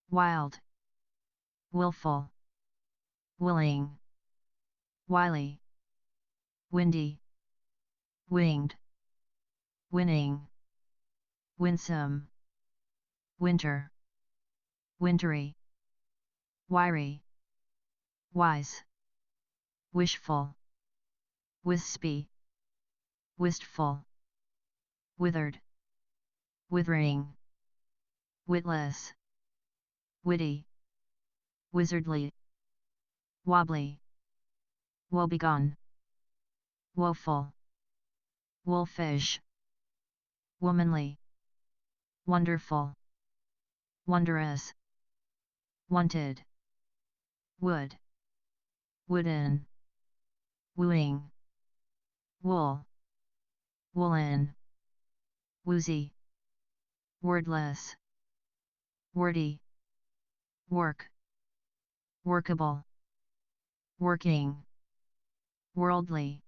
wild, willful, willing, wily, windy, winged, winning, winsome, winter, wintry, wiry, wise, wishful, wispy, wistful, withered, withering, witless, witty, wizardly, wobbly, woebegone, woeful, wolfish, womanly, wonderful, wondrous, wanted, wood, wooden, wooing, wool, woolen, woozy, wordless, wordy, work, workable, working, worldly,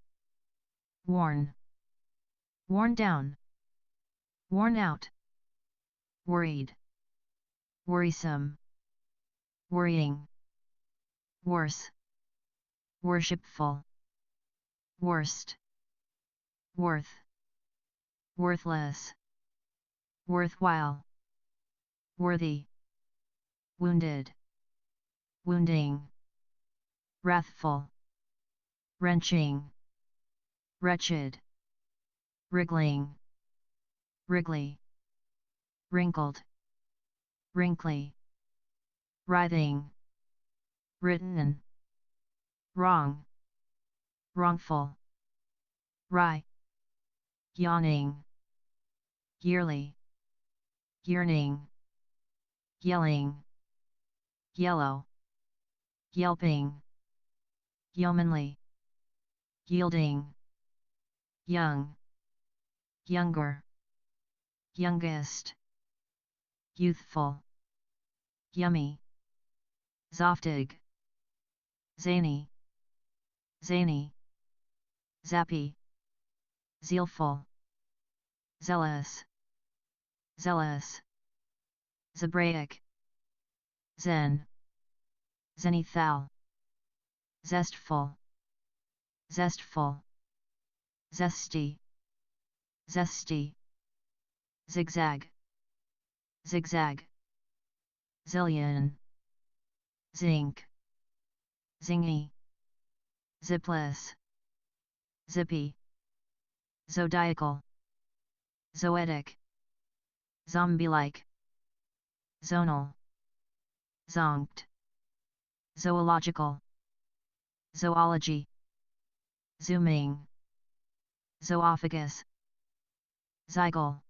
worn, worn down, worn out, worried, worrisome, worrying, worse, worshipful, worst, worth, worthless, worthwhile, worthy, wounded, wounding, wrathful, wrenching, wretched, wriggling, wriggly, wrinkled, wrinkly, writhing, written, wrong, wrongful, wry, yawning, yearly, yearning, yelling, yellow, yelping, yeomanly, yielding, young, younger, youngest, youthful, yummy, zoftig, zany, zany, zappy, zealful, zealous, zealous, zebraic, zen, zenithal, zestful, zestful, zesty, zesty, zigzag, zigzag, zillion, zinc, zingy, zipless, zippy, zodiacal, zoetic, zombie-like, zonal, zonked, zoological, zoology, zooming, zoophagus, zygal,